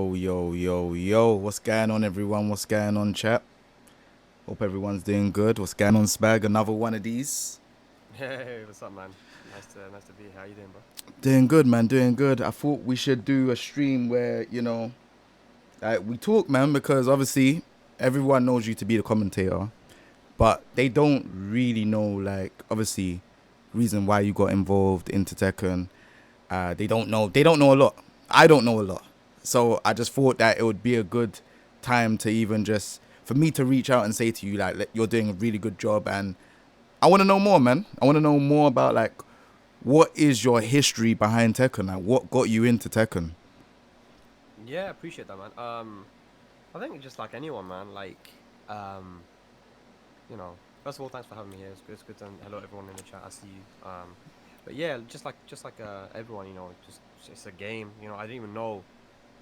Yo. What's going on, everyone? What's going on, chat? Hope everyone's doing good. What's going on, Spag? Another one of these. Hey, what's up, man? Nice to be here. How you doing, bro? Doing good, man. Doing good. I thought we should do a stream where, like we talk, man, because obviously everyone knows you to be the commentator, but they don't really know, like, obviously, reason why you got involved into Tekken. They don't know. They don't know a lot. I don't know a lot. So I just thought that it would be a good time to even just for me to reach out and say to you, like, you're doing a really good job, and I want to know more, man. I want to know more about, like, what is your history behind Tekken? Like, what got you into Tekken? Yeah, I appreciate that, man. I think just like anyone, man. Um, first of all, thanks for having me here. It's good to hello everyone in the chat. I see you. But yeah, just like everyone, just it's a game. I didn't even know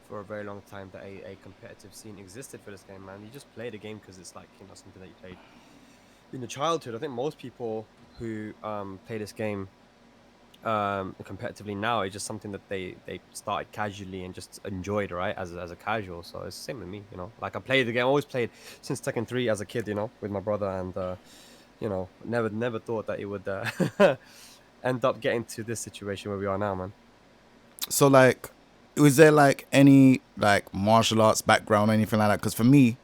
for a very long time that a competitive scene existed for this game, man. You just play the game because it's like something that you played in your childhood. I think most people who play this game competitively now, it's just something that they started casually and just enjoyed, right, as a casual. So it's the same with me, like I played the game, always played since Tekken 3 as a kid, with my brother, and never thought that it would end up getting to this situation where we are now, man. So, like, was there, like, any, like, martial arts background or anything like that? Because for me,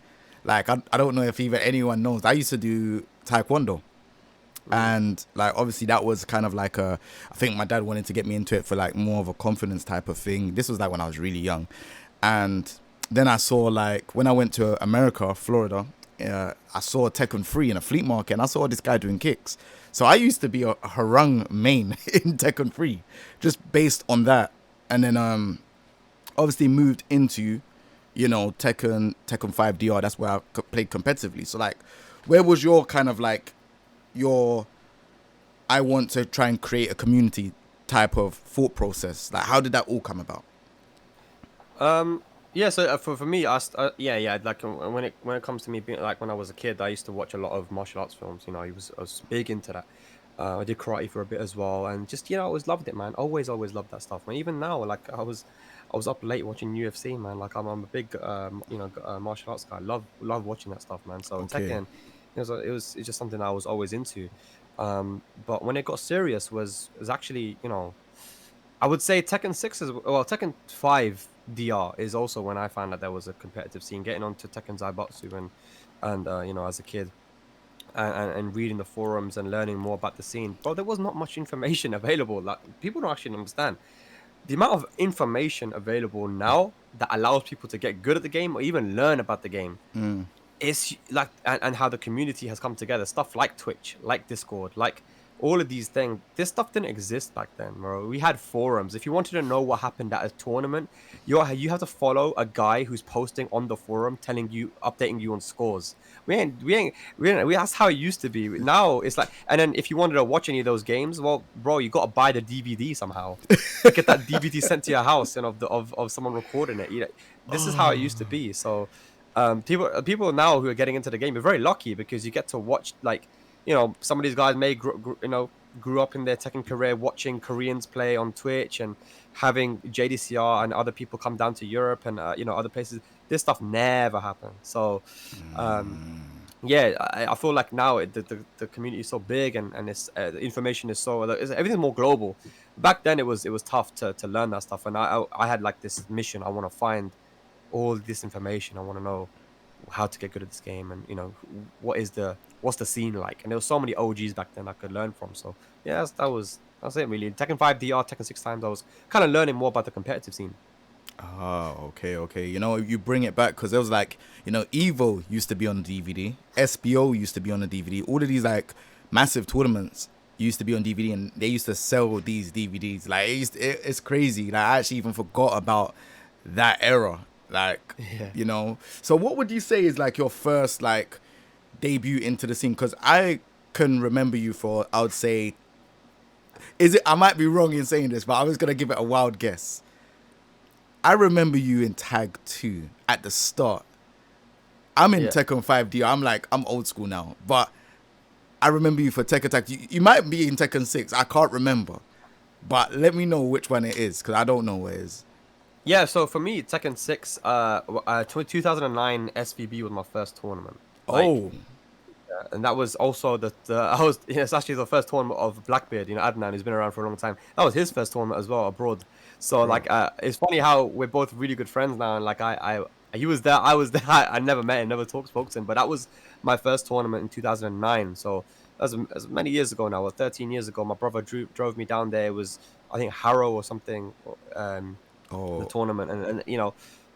like, I don't know if even anyone knows. I used to do Taekwondo. Mm. And, like, obviously that was kind of like I think my dad wanted to get me into it for, like, more of a confidence type of thing. This was, like, when I was really young. And then I saw, like, when I went to America, Florida, I saw Tekken 3 in a flea market, and I saw this guy doing kicks. So I used to be a Harung main in Tekken 3, just based on that. And then obviously moved into, Tekken 5 DR. That's where I played competitively. So, like, where was your kind of, like, your I want to try and create a community type of thought process? Like, how did that all come about? Yeah, so for me, yeah, like when it comes to me being like when I was a kid, I used to watch a lot of martial arts films. I was big into that. I did karate for a bit as well, and just I always loved it, man. Always loved that stuff, man. Even now, like I was up late watching UFC, man. Like I'm a big martial arts guy. Love watching that stuff, man. So Okay. Tekken, it's just something I was always into. But when it got serious was actually I would say Tekken 6 is well, Tekken 5 DR is also when I found that there was a competitive scene. Getting onto Tekken Zaibatsu and as a kid and reading the forums and learning more about the scene, bro, there was not much information available. Like people don't actually understand the amount of information available now that allows people to get good at the game or even learn about the game. It's like and how the community has come together. Stuff like Twitch, like Discord, like all of these things. This stuff didn't exist back then, bro. We had forums. If you wanted to know what happened at a tournament, you have to follow a guy who's posting on the forum, telling you, updating you on scores. That's how it used to be. Now it's like, and then if you wanted to watch any of those games, well, bro, you got to buy the DVD somehow. Get that DVD sent to your house and of someone recording it. This is how it used to be. So people now who are getting into the game are very lucky because you get to watch, like, some of these guys may grew up in their Tekken career watching Koreans play on Twitch and having JDCR and other people come down to Europe and other places. This stuff never happened. So yeah, I feel like now the community is so big and it's the information is so everything's more global. Back then it was tough to learn that stuff, and I had like this mission. I want to find all this information. I want to know how to get good at this game, and what's the scene like. And there was so many OGs back then I could learn from. So yeah, that's it really. Tekken 5 DR, Tekken 6 times. I was kind of learning more about the competitive scene. Okay. You bring it back because there was, like, Evo used to be on the DVD, SBO used to be on the DVD. All of these, like, massive tournaments used to be on DVD, and they used to sell these DVDs. Like, it's crazy. Like, I actually even forgot about that era. Like, Yeah. So what would you say is, like, your first, like, debut into the scene? Because I can remember you for, I would say, I might be wrong in saying this, but I was gonna give it a wild guess. I remember you in Tag 2 at the start. I'm in Yeah. Tekken 5D. I'm old school now. But I remember you for Tekken Tag. You might be in Tekken 6. I can't remember. But let me know which one it is, because I don't know what it is. Yeah, so for me, Tekken 6, 2009 SVB was my first tournament. Like, Oh, and that was also it's actually the first tournament of Blackbeard, Adnan, who's been around for a long time. That was his first tournament as well abroad. So bro. like, it's funny how we're both really good friends now, and like he was there, I was there. I never met him, never spoke to him, but that was my first tournament in 2009. So as many years ago now, 13 years ago. My brother drove me down there. It was, I think, Harrow or something, the Oh, tournament, and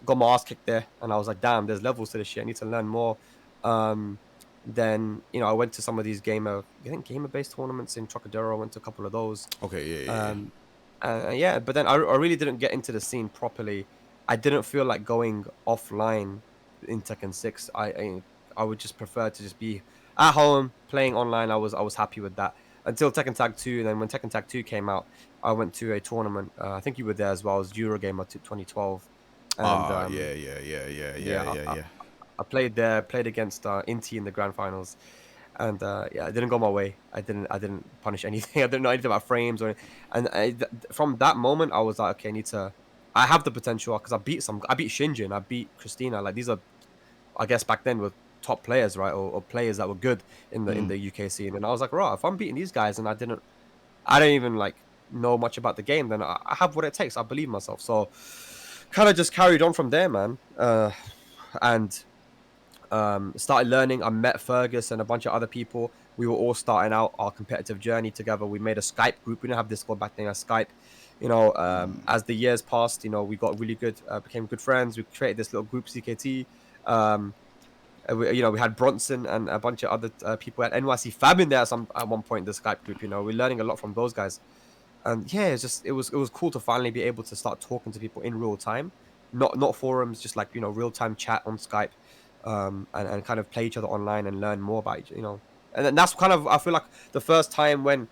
got my ass kicked there, and I was like, damn, there's levels to this shit. I need to learn more. Um, then I went to some of these gamer based tournaments in Trocadero. I went to a couple of those. okay, yeah, Um, yeah, but then I really didn't get into the scene properly. I didn't feel like going offline in Tekken 6. I would just prefer to just be at home playing online. I was happy with that until Tekken Tag 2. And then when Tekken Tag 2 came out, I went to a tournament. I think you were there as well. It was Eurogamer 2012, and yeah, yeah, yeah, yeah, yeah, yeah, yeah, yeah. I played there, played against Inti in the grand finals, and yeah, it didn't go my way. I didn't punish anything. I didn't know anything about frames and from that moment, I was like, okay, I have the potential because I beat Shinjin, I beat Christina. Like these are, I guess back then were top players, right, or players that were good in Mm. the UK scene. And I was like, right, if I'm beating these guys and I don't even like know much about the game, then I have what it takes. I believe myself. So kind of just carried on from there, man. And started learning. I met Fergus and a bunch of other people. We were all starting out our competitive journey together. We made a Skype group. We didn't have Discord back then. A Skype. As the years passed, we got really good, became good friends. We created this little group, CKT. Um, we had Bronson and a bunch of other people at NYC Fab in there at one point. The Skype group, we're learning a lot from those guys. And yeah, it was cool to finally be able to start talking to people in real time, not forums, just like real time chat on Skype, and kind of play each other online and learn more about and then that's kind of, I feel like, the first time when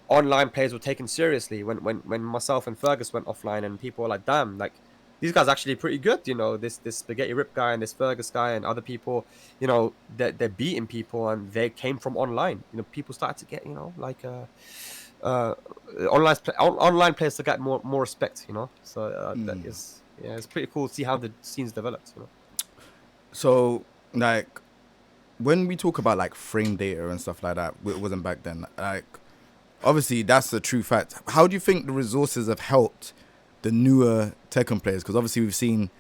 online players were taken seriously, when myself and Fergus went offline and people were like, damn, like these guys are actually pretty good, this Spaghetti Rip guy and this Fergus guy and other people, they're beating people and they came from online. People started to get like uh online players to get more respect, so that is, yeah, it's pretty cool to see how the scenes developed. So, like, when we talk about like frame data and stuff like that, it wasn't back then. Like, obviously, that's the true fact. How do you think the resources have helped the newer Tekken players? Because obviously, we've seen,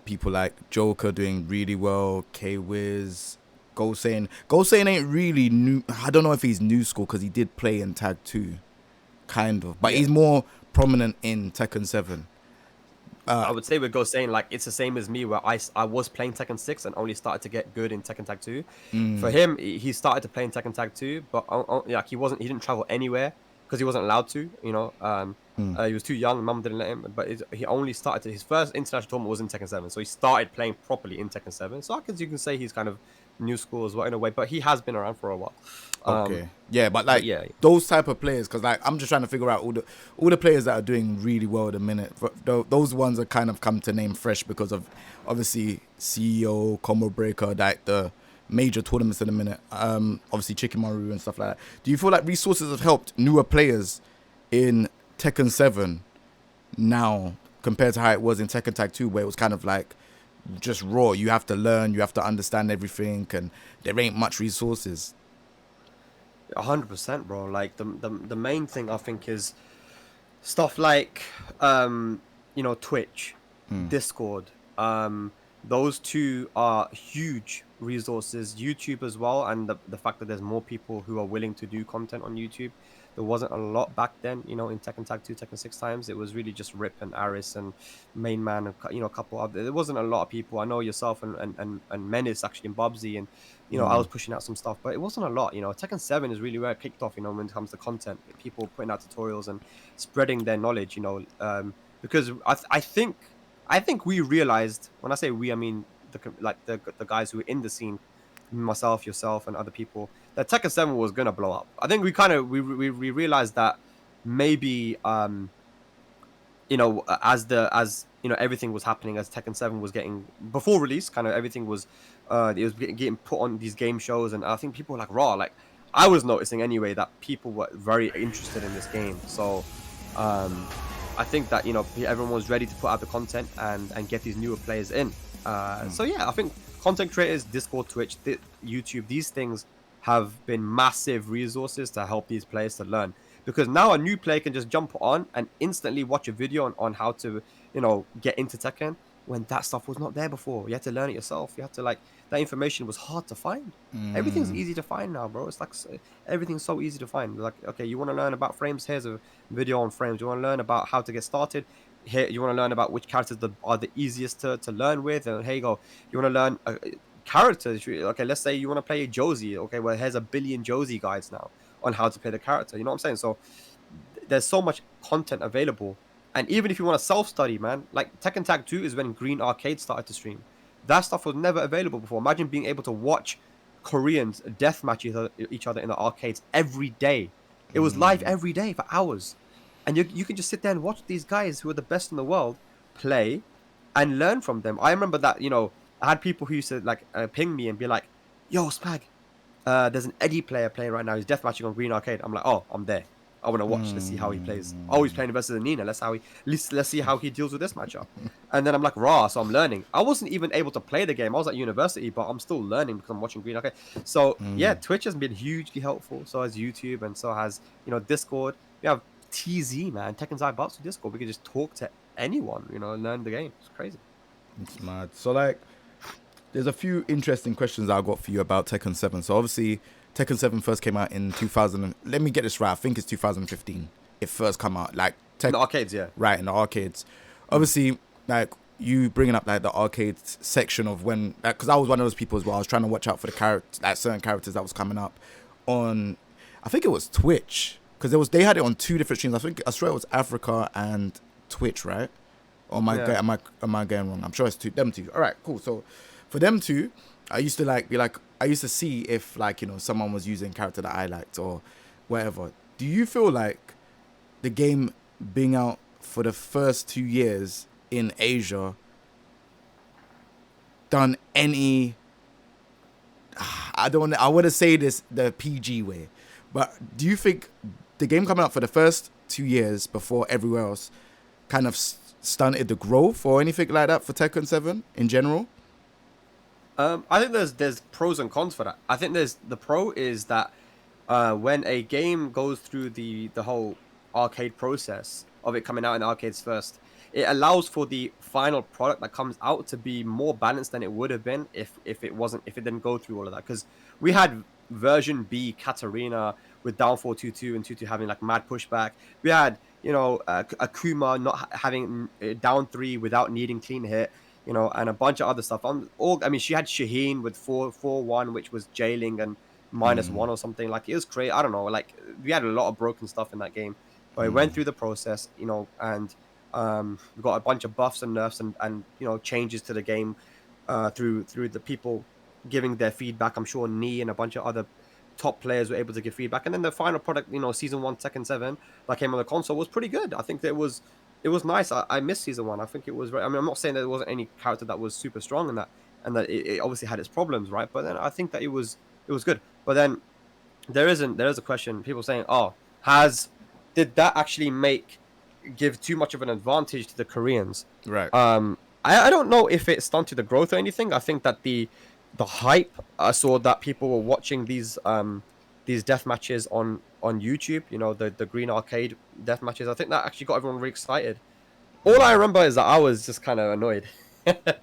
people like Joker doing really well, K Wiz, Gosane. Gosane ain't really new. I don't know if he's new school because he did play in Tag 2, kind of, but Yeah, he's more prominent in Tekken 7. I would say with Ghost saying, like, it's the same as me, where I was playing Tekken 6 and only started to get good in Tekken Tag 2. For him, he started to play in Tekken Tag 2, but like he didn't travel anywhere because he wasn't allowed to. He was too young, mum didn't let him, but he only started his first international tournament was in Tekken 7, so he started playing properly in Tekken 7. So I guess you can say he's kind of new school as well in a way, but he has been around for a while. Okay. Yeah, but But like yeah, those type of players, because like I'm just trying to figure out all the players that are doing really well at the minute. Those ones are kind of come to name fresh because of obviously CEO, Combo Breaker, like the major tournaments in the minute. Obviously Chicken Maru and stuff like that. Do you feel like resources have helped newer players in Tekken 7 now compared to how it was in Tekken Tag 2, where it was kind of like just raw? You have to learn, you have to understand everything, and there ain't much resources. 100%, bro. Like the main thing I think is stuff like Twitch, Discord. Those two are huge resources. YouTube as well, and the fact that there's more people who are willing to do content on YouTube. There wasn't a lot back then, in Tekken Tag 2, Tekken 6 times. It was really just Rip and Aris and Main Man and a couple other. There wasn't a lot of people. I know yourself and Menace actually, and Bubsy, and I was pushing out some stuff, but it wasn't a lot. Tekken 7 is really where it kicked off, when it comes to content. People putting out tutorials and spreading their knowledge, because I think we realized, when I say we, I mean the guys who were in the scene, myself, yourself, and other people, that Tekken 7 was gonna blow up. I think we kind of we realized that maybe as everything was happening, as Tekken 7 was getting before release, kind of everything was it was getting put on these game shows, and I think people were like raw, like I was noticing anyway that people were very interested in this game. So I think that, you know, everyone was ready to put out the content and get these newer players in. So yeah, I think content creators, Discord, Twitch, YouTube, these things have been massive resources to help these players to learn. Because now a new player can just jump on and instantly watch a video on how to, you know, get into Tekken, when that stuff was not there before. You had to learn it yourself. You had to, like, that information was hard to find. Everything's easy to find now, bro. It's like everything's so easy to find. Like, okay, you want to learn about frames? Here's a video on frames. You want to learn about how to get started? Here, you want to learn about which characters are the easiest to learn with? And here you go. You want to learn characters? Okay, let's say you want to play Josie. Okay, well, here's a billion Josie guides now on how to play the character. You know what I'm saying? So there's so much content available. And even if you want to self-study, man, like Tekken Tag 2 is when Green Arcade started to stream. That stuff was never available before. Imagine being able to watch Koreans deathmatch each other in the arcades every day. It was live every day for hours. And you can just sit there and watch these guys who are the best in the world play and learn from them. I remember that, you know, I had people who used to like ping me and be like, yo, Spag, there's an Eddy player playing right now. He's deathmatching on Green Arcade. I'm like, oh, I'm there. I want to watch. Let's see how he plays. Oh, he's playing versus Nina. Let's see how he deals with this matchup. And then I'm like, raw. So I'm learning. I wasn't even able to play the game. I was at university, but I'm still learning because I'm watching Green Arcade. So yeah, Twitch has been hugely helpful. So has YouTube, and so has, you know, Discord. We have TZ, man, Tekken's Bots with Discord. We can just talk to anyone, you know, and learn the game. It's crazy. It's mad. So like, there's a few interesting questions I got for you about Tekken 7. So obviously, Tekken 7 first came out in 2000. Let me get this right. I think it's 2015. It first came out, like in the arcades, yeah. Right, in the arcades. Obviously, like you bringing up like the arcade section of when, because I was one of those people as well. I was trying to watch out for the characters, like certain characters that was coming up on. I think it was Twitch, because they had it on two different streams. I swear it was Africa and Twitch, right? Or am I getting wrong? I'm sure it's them two. All right, cool. So for them two, I used to I used to see if, like, you know, someone was using character that I liked or whatever. Do you feel like the game being out for the first 2 years in Asia done any, I want to say this the PG way, but do you think the game coming out for the first 2 years before everywhere else kind of stunted the growth or anything like that for Tekken 7 in general? I think there's pros and cons for that. I think the pro is that when a game goes through the whole arcade process of it coming out in arcades first, it allows for the final product that comes out to be more balanced than it would have been if it didn't go through all of that. Because we had version B Katarina with downfall 2-2 and 2-2 having like mad pushback. We had, you know, Akuma not having down 3 without needing clean hit, you know, and a bunch of other stuff. I mean, she had Shaheen with 4-1, which was jailing and -1 or something. Like, it was crazy. I don't know. Like, we had a lot of broken stuff in that game, but it went through the process, you know, and we got a bunch of buffs and nerfs and you know, changes to the game through the people giving their feedback. I'm sure Nee and a bunch of other top players were able to give feedback, and then the final product, you know, Season 1 Tekken 7 that came on the console was pretty good. I think that it was nice. I missed Season 1. I think it was. I mean, I'm not saying that there wasn't any character that was super strong in that, and that it obviously had its problems, right? But then I think that it was good. But then there is a question. People saying, "Oh, did that actually give too much of an advantage to the Koreans?" Right. I don't know if it stunted the growth or anything. I think that the hype, I saw that people were watching these death matches on YouTube, you know, the Green Arcade death matches. I think that actually got everyone really excited. All I remember is that I was just kind of annoyed.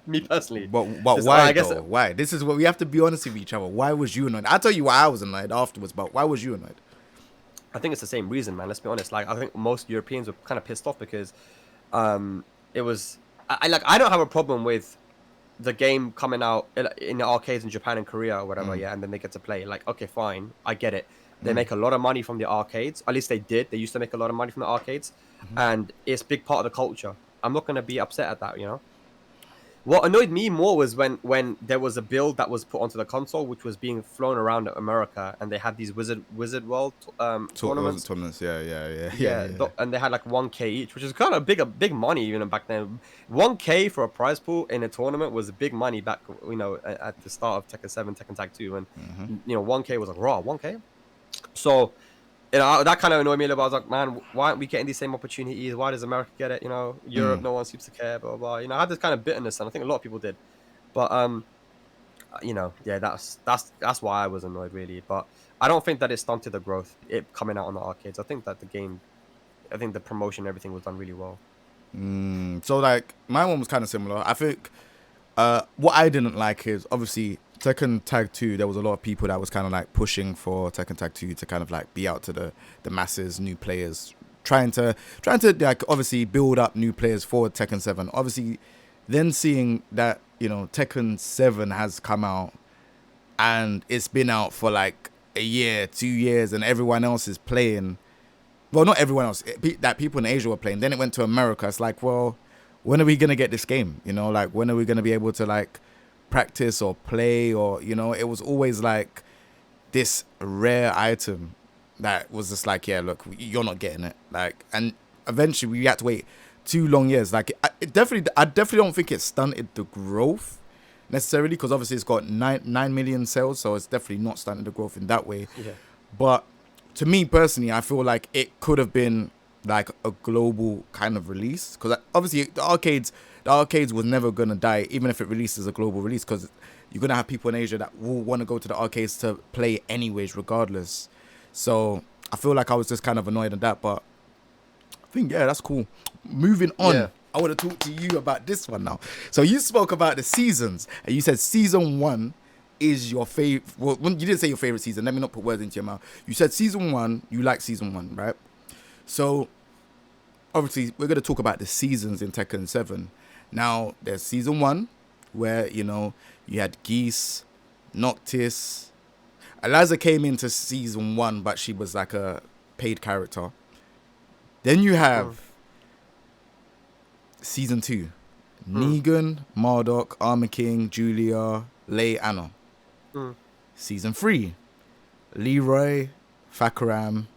Me personally. But why though? Why? This is what we have to be honest with each other. Why was you annoyed? I'll tell you why I was annoyed afterwards, but why was you annoyed? I think it's the same reason, man. Let's be honest. Like, I think most Europeans were kind of pissed off because it was... I don't have a problem with the game coming out in the arcades in Japan and Korea or whatever, yeah, and then they get to play. Like, okay, fine, I get it. They make a lot of money from the arcades. At least they did. They used to make a lot of money from the arcades, and it's a big part of the culture. I'm not going to be upset at that, you know? What annoyed me more was when there was a build that was put onto the console, which was being flown around America, and they had these Wizard World tournaments. Yeah. And they had like 1K each, which is kind of big money even back then. 1K for a prize pool in a tournament was big money back, you know, at the start of Tekken 7, Tekken Tag 2, and you know, 1K was like raw 1K. So that kind of annoyed me a little bit. I was like, man, why aren't we getting these same opportunities? Why does America get it? You know, Europe, no one seems to care. Blah blah. Blah. You know, I had this kind of bitterness, and I think a lot of people did. But you know, yeah, that's why I was annoyed really. But I don't think that it stunted the growth. It coming out on the arcades. I think that I think the promotion, everything was done really well. So like my one was kind of similar. I think what I didn't like is obviously Tekken Tag 2. There was a lot of people that was kind of like pushing for Tekken Tag 2 to kind of like be out to the masses, new players, trying to like obviously build up new players for Tekken 7. Obviously, then seeing that, you know, Tekken 7 has come out and it's been out for like a year, 2 years, and everyone else is playing. Well, not everyone else. That people in Asia were playing. Then it went to America. It's like, well, when are we gonna get this game? You know, like when are we gonna be able to like practice or play, or you know, it was always like this rare item that was just like, yeah, look, you're not getting it. Like, and eventually we had to wait 2 long years. Like, I definitely don't think it stunted the growth necessarily, because obviously it's got 9 million sales, so it's definitely not stunted the growth in that way. Yeah. But to me personally, I feel like it could have been like a global kind of release, because obviously the arcades was never gonna die, even if it releases a global release, because you're gonna have people in Asia that will want to go to the arcades to play anyways, regardless. So I feel like I was just kind of annoyed at that, but I think yeah, that's cool. Moving on. Yeah. I want to talk to you about this one now. So you spoke about the seasons, and you said season 1 is your favorite. Well, you didn't say your favorite season. Let me not put words into your mouth. You said season 1. You like season 1, right? So obviously we're gonna talk about the seasons in Tekken 7. Now there's season 1, where you know you had Geese, Noctis. Eliza came into season 1, but she was like a paid character. Then you have season 2. Negan, Marduk, Armor King, Julia, Lei, Anna. Season 3. Leroy, Fakaram.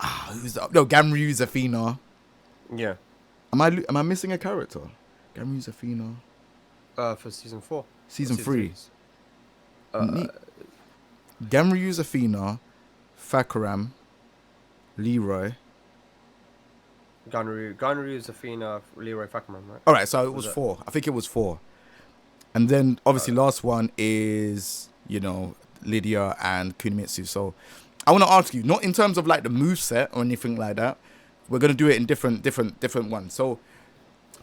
Who's that? No, Gamryu, Zafina. Yeah. Am I missing a character? Gamryu, Zafina. For season 4. Season 3. Gamryu, Zafina, Fakaram, Leroy. Ganryu, Zafina, Leroy Fackerman, right? All right, so it was 4. I think it was 4. And then obviously last one is, you know, Lydia and Kunimitsu. So I want to ask you, not in terms of like the moveset or anything like that. We're going to do it in different ones. So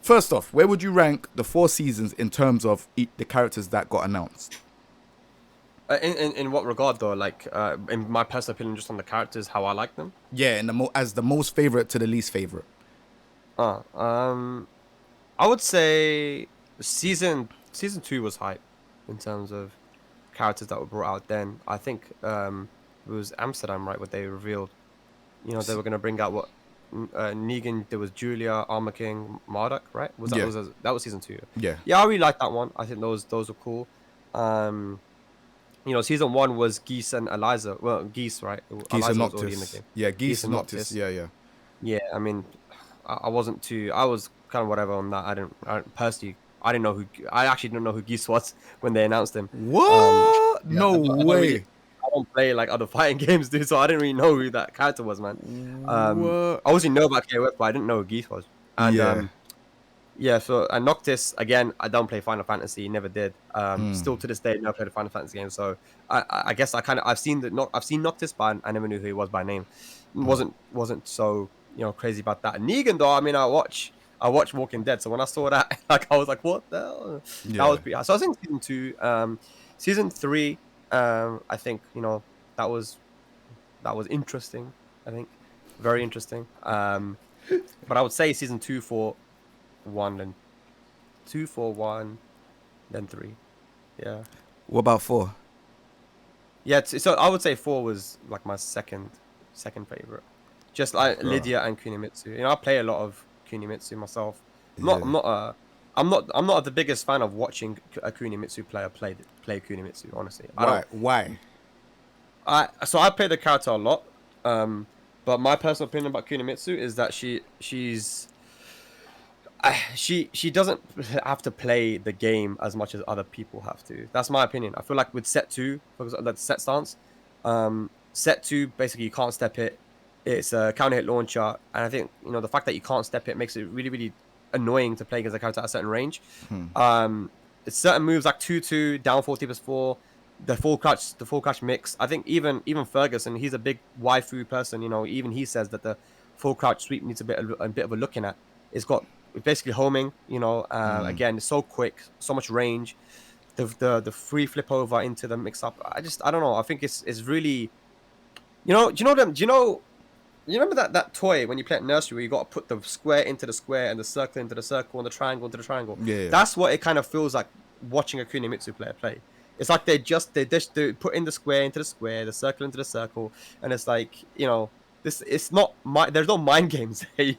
first off, where would you rank the 4 seasons in terms of the characters that got announced? In what regard though? Like in my personal opinion, just on the characters, how I like them. Yeah, in as the most favorite to the least favorite. I would say season 2 was hype in terms of characters that were brought out then. I think it was Amsterdam, right, what they revealed. You know, they were gonna bring out what Negan. There was Julia, Armor King, Marduk, right? That was season 2? Yeah. Yeah, I really liked that one. I think those were cool. You know, season 1 was Geese and Eliza. Well, Geese, right? Geese Eliza and was already in the Noctis. game. Yeah, Geese and Noctis. Noctis. Yeah. Yeah, I mean, I wasn't too. I was kind of whatever on that. Personally, I didn't know who. I actually didn't know who Geese was when they announced him. What? Yeah, No way. I don't play like other fighting games, dude. So I didn't really know who that character was, man. What? I obviously know about KOF, but I didn't know who Geese was. And yeah. So and Noctis again. I don't play Final Fantasy. Never did. Still to this day, never played a Final Fantasy game. So I guess I've seen Noctis, but I never knew who he was by name. Wasn't so crazy about that. And Negan though, I mean, I watch Walking Dead, so when I saw that, like I was like, what the hell? Yeah. That was pretty. So I think season 2, season 3, I think that was interesting. I think very interesting. But I would say season 2 for 1, then 2 for 1, then 3. Yeah. What about 4? Yeah. So I would say 4 was like my second favorite. Just like Lydia and Kunimitsu. I play a lot of Kunimitsu myself. I'm not the biggest fan of watching a Kunimitsu player play Kunimitsu. Honestly, Why? So I play the character a lot. But my personal opinion about Kunimitsu is that she doesn't have to play the game as much as other people have to. That's my opinion. I feel like with set 2, for example, that set stance, Set 2, basically you can't step it. It's a counter hit launcher, and I think the fact that you can't step it makes it really really annoying to play against a character at a certain range. Certain moves like 2-2, down 40+4, the full crouch mix. I think even Ferguson, he's a big waifu person. Even he says that the full crouch sweep needs a bit of a looking at. It's basically homing. Again, it's so quick, so much range. The free flip over into the mix up. I don't know. I think it's really you remember that toy when you play at nursery where you got to put the square into the square and the circle into the circle and the triangle into the triangle? Yeah. That's what it kind of feels like watching a Kunimitsu player play. It's like they put in the square into the square, the circle into the circle, and it's like it's not there's no mind games. you're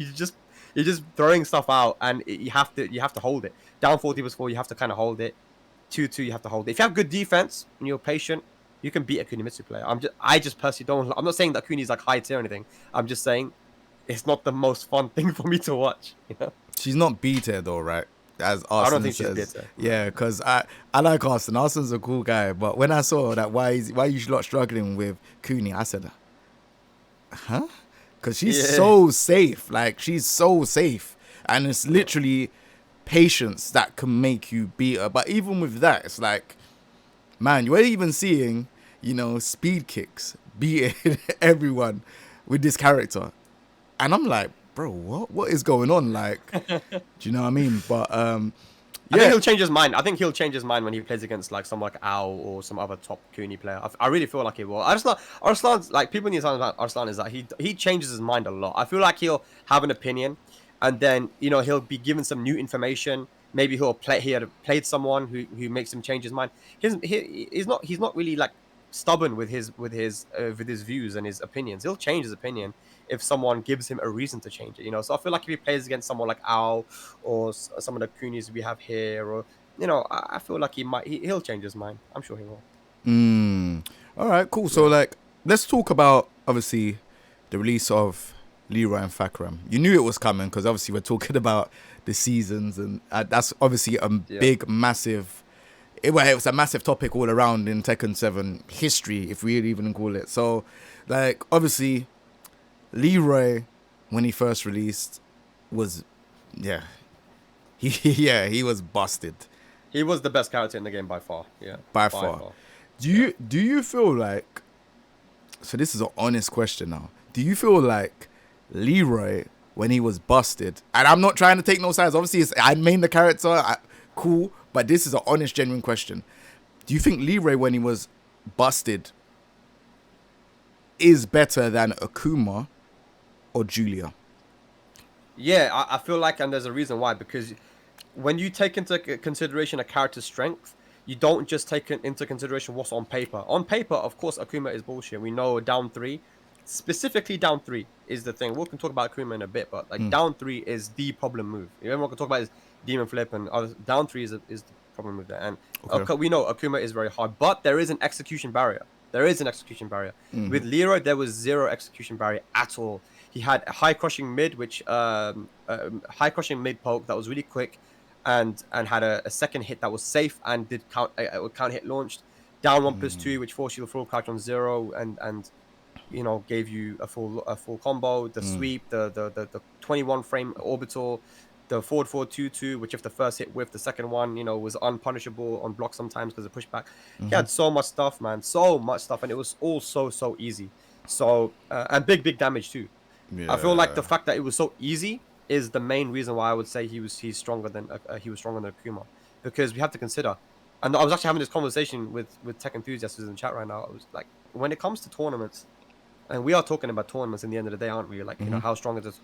just throwing stuff out, and you have to hold it. Down 40+4, you have to kind of hold it. 2-2, you have to hold it. If you have good defense and you're patient, you can beat a Kunimitsu player. I just personally don't. I'm not saying that Kuni's like high tier or anything. I'm just saying it's not the most fun thing for me to watch. She's not B tier though, right? As Arslan I don't think says. she's B tier. Yeah, because I like Arslan. Arslan's a cool guy, but when I saw that why you lot struggling with Kuni, I said, huh? Because she's so safe. Like she's so safe, and it's literally patience that can make you beat her. But even with that, it's like, man, you're even seeing, speed kicks beating everyone with this character. And I'm like, bro, what is going on? Like, do you know what I mean? But I think he'll change his mind. I think he'll change his mind when he plays against like someone like Ao or some other top Kuni player. I really feel like he will. Arslan's like, people need to understand about Arslan is that he changes his mind a lot. I feel like he'll have an opinion, and then he'll be given some new information. Maybe he had played someone who makes him change his mind. He's not really like stubborn with his views and his opinions. He'll change his opinion if someone gives him a reason to change it. So I feel like if he plays against someone like Ao or some of the Kunis we have here, or I feel like he'll change his mind. I'm sure he will. All right, cool. So like, let's talk about obviously the release of Leroy and Fakram. You knew it was coming because obviously we're talking about the seasons, and that's obviously a big, massive. It was a massive topic all around in Tekken 7 history, if we even call it. So, like, obviously, Leroy, when he first released, was, he was busted. He was the best character in the game by far. Yeah, by far. Do you feel like? So this is an honest question now. Do you feel like Leroy, when he was busted, and I'm not trying to take no sides, obviously I main the character, cool, but this is an honest, genuine question. Do you think Leroy, when he was busted, is better than Akuma or Julia? Yeah, I feel like, and there's a reason why, because when you take into consideration a character's strength, you don't just take into consideration what's on paper. On paper, of course, Akuma is bullshit. We know down 3, specifically down 3 is the thing. We can talk about Akuma in a bit, but like down 3 is the problem move. Everyone can talk about his Demon Flip and other. Down 3 is the problem move there. And we know Akuma is very hard, but there is an execution barrier. With Leroy, there was zero execution barrier at all. He had a high crushing mid, high crushing mid poke that was really quick, and had a second hit that was safe and did count hit launched. Down 1+2, which forced you to full crouch on 0 and gave you a full combo. The sweep, the 21 frame orbital, the forward 2-2, which if the first hit with the second one, was unpunishable on block sometimes because of pushback. He had so much stuff, man, so much stuff, and it was all so easy. So and big damage too. I feel like the fact that it was so easy is the main reason why I would say he's stronger than Akuma, because we have to consider. And I was actually having this conversation with tech enthusiasts in the chat right now. I was like, when it comes to tournaments, and we are talking about tournaments in the end of the day, aren't we? Like, how strong it is.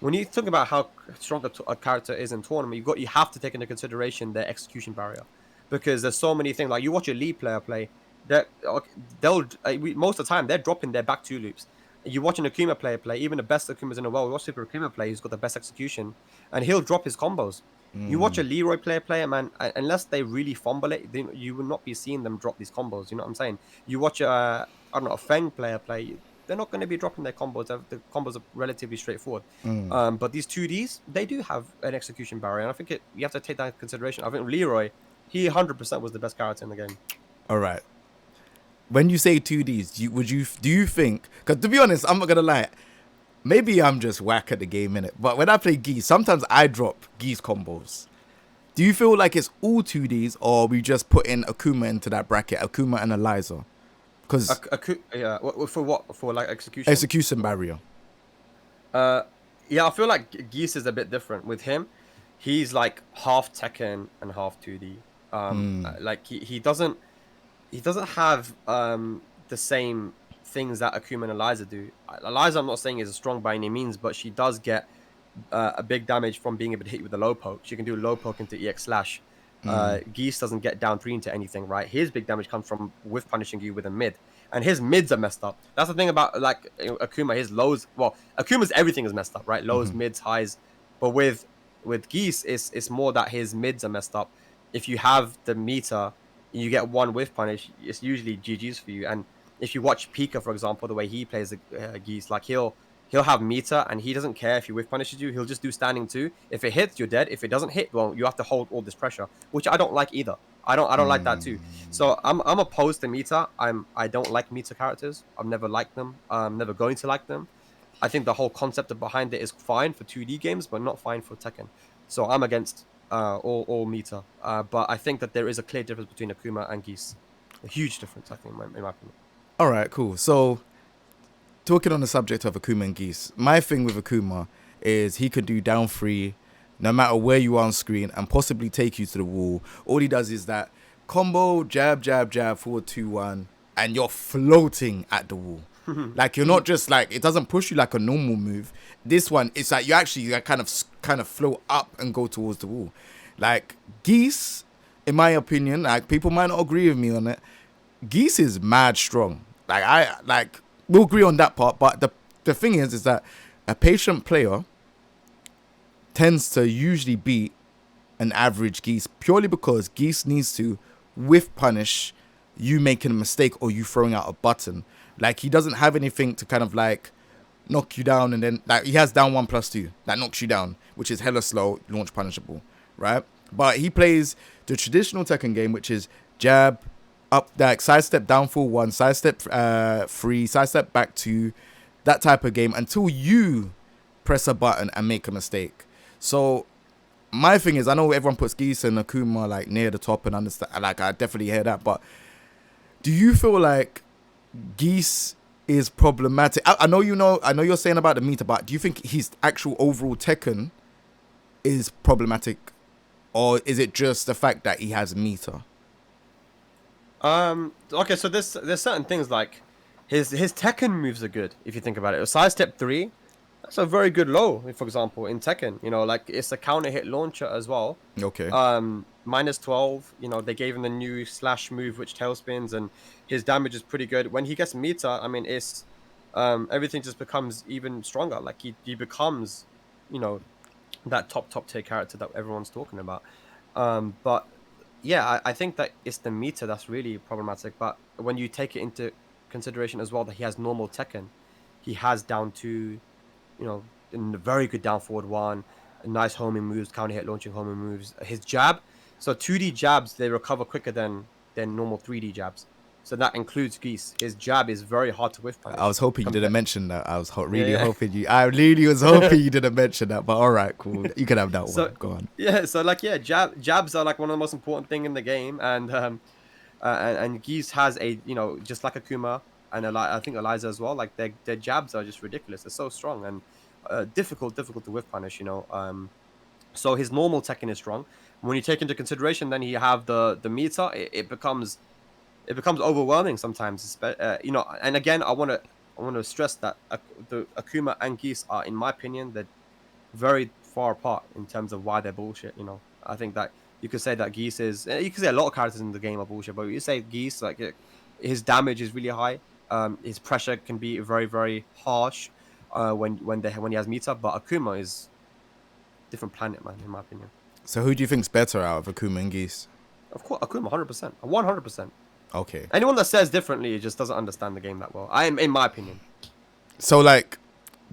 When you think about how strong a character is in tournament, you have to take into consideration their execution barrier, because there's so many things. Like, you watch a League player play, most of the time they're dropping their back 2 loops. You watch an Akuma player play, even the best Akumas in the world. We watch Super Akuma play, who's got the best execution, and he'll drop his combos. You watch a Leroy player, man, unless they really fumble it, you will not be seeing them drop these combos. You know what I'm saying? You watch a Feng player play, they're not going to be dropping their combos. The combos are relatively straightforward. But these 2Ds, they do have an execution barrier, and I think you have to take that into consideration. I think Leroy, he 100% was the best character in the game. All right. when you say 2Ds, do you think? Because to be honest, I'm not gonna lie. Maybe I'm just whack at the game, innit? But when I play Geese, sometimes I drop Geese combos. Do you feel like it's all 2Ds, or we just put in Akuma into that bracket, Akuma and Eliza? Because yeah, for what? For like execution? execution barrier. Yeah, I feel like Geese is a bit different. With him, he's like half Tekken and half 2D. Like he doesn't have the same things that Akuma and Eliza do. Eliza, I'm not saying is strong by any means, but she does get a big damage from being able to hit you with a low poke. She can do a low poke into EX slash. Geese doesn't get down 3 into anything, right? His big damage comes from whiff punishing you with a mid, and his mids are messed up. That's the thing about like Akuma. His lows, well, Akuma's everything is messed up, right? Lows, mids, highs. But with Geese, it's more that his mids are messed up. If you have the meter, you get one whiff punish, it's usually GG's for you. And if you watch Pika, for example, the way he plays Geese, like he'll have meter and he doesn't care if he whiff punishes you. He'll just do standing 2. If it hits, you're dead. If it doesn't hit, well, you have to hold all this pressure, which I don't like either. I don't like that too. So I'm opposed to meter. I don't like meter characters. I've never liked them. I'm never going to like them. I think the whole concept behind it is fine for 2D games, but not fine for Tekken. So I'm against all meter. But I think that there is a clear difference between Akuma and Geese. A huge difference, I think, in my opinion. All right, cool. So, talking on the subject of Akuma and Geese, my thing with Akuma is he can do down 3 no matter where you are on screen and possibly take you to the wall. All he does is that combo, jab, jab, jab, forward 2-1, and you're floating at the wall. Like, you're not just like, it doesn't push you like a normal move. This one, it's like you actually kind of float up and go towards the wall. Like, Geese, in my opinion, like, people might not agree with me on it, Geese is mad strong. Like, we'll agree on that part, but the thing is that a patient player tends to usually beat an average Geese purely because Geese needs to whiff punish you making a mistake or you throwing out a button. Like, he doesn't have anything to kind of like knock you down, and then like he has down 1+2 that knocks you down, which is hella slow, launch punishable, right? But he plays the traditional Tekken game, which is jab, up, like sidestep down full 1, sidestep 3, sidestep back 2, that type of game until you press a button and make a mistake. So my thing is, I know everyone puts Geese and Akuma like near the top and understand, like I definitely hear that, but do you feel like Geese is problematic? I know you're saying about the meter, but do you think his actual overall Tekken is problematic, or is it just the fact that he has meter? Okay, so there's certain things like his Tekken moves are good if you think about it. Sidestep 3, that's a very good low, for example, in Tekken. You know, like it's a counter hit launcher as well. Okay. -12. You know, they gave him the new slash move which tailspins, and his damage is pretty good. When he gets meter, I mean, it's everything just becomes even stronger. Like he becomes, you know, that top tier character that everyone's talking about. But yeah, I think that it's the meter that's really problematic. But when you take it into consideration as well that he has normal Tekken, he has down 2, you know, in a very good down forward 1, nice homing moves, counter hit launching homing moves. His jab, so 2D jabs, they recover quicker than normal 3D jabs. So that includes Geese. His jab is very hard to whiff punish. I was hoping you didn't mention that. I was really hoping you. I really was hoping you didn't mention that. But all right, cool. You can have that one. Go on. Yeah. So like, yeah, jabs are like one of the most important thing in the game, and Geese has a, you know, just like Akuma and I think Eliza as well. Like their jabs are just ridiculous. They're so strong and difficult to whiff punish. You know. So his normal Tekken is strong. When you take into consideration, then you have the meter. It becomes overwhelming sometimes, you know. And again, I want to stress that the Akuma and Geese are, in my opinion, they're very far apart in terms of why they're bullshit. You know, I think that you could say that Geese is. You could say a lot of characters in the game are bullshit, but you say Geese, like his damage is really high. His pressure can be very, very harsh when he has meter. But Akuma is different planet, man, in my opinion. So who do you think's better out of Akuma and Geese? Of course, Akuma, 100%, 100%. Okay. Anyone that says differently just doesn't understand the game that well. In my opinion. So like,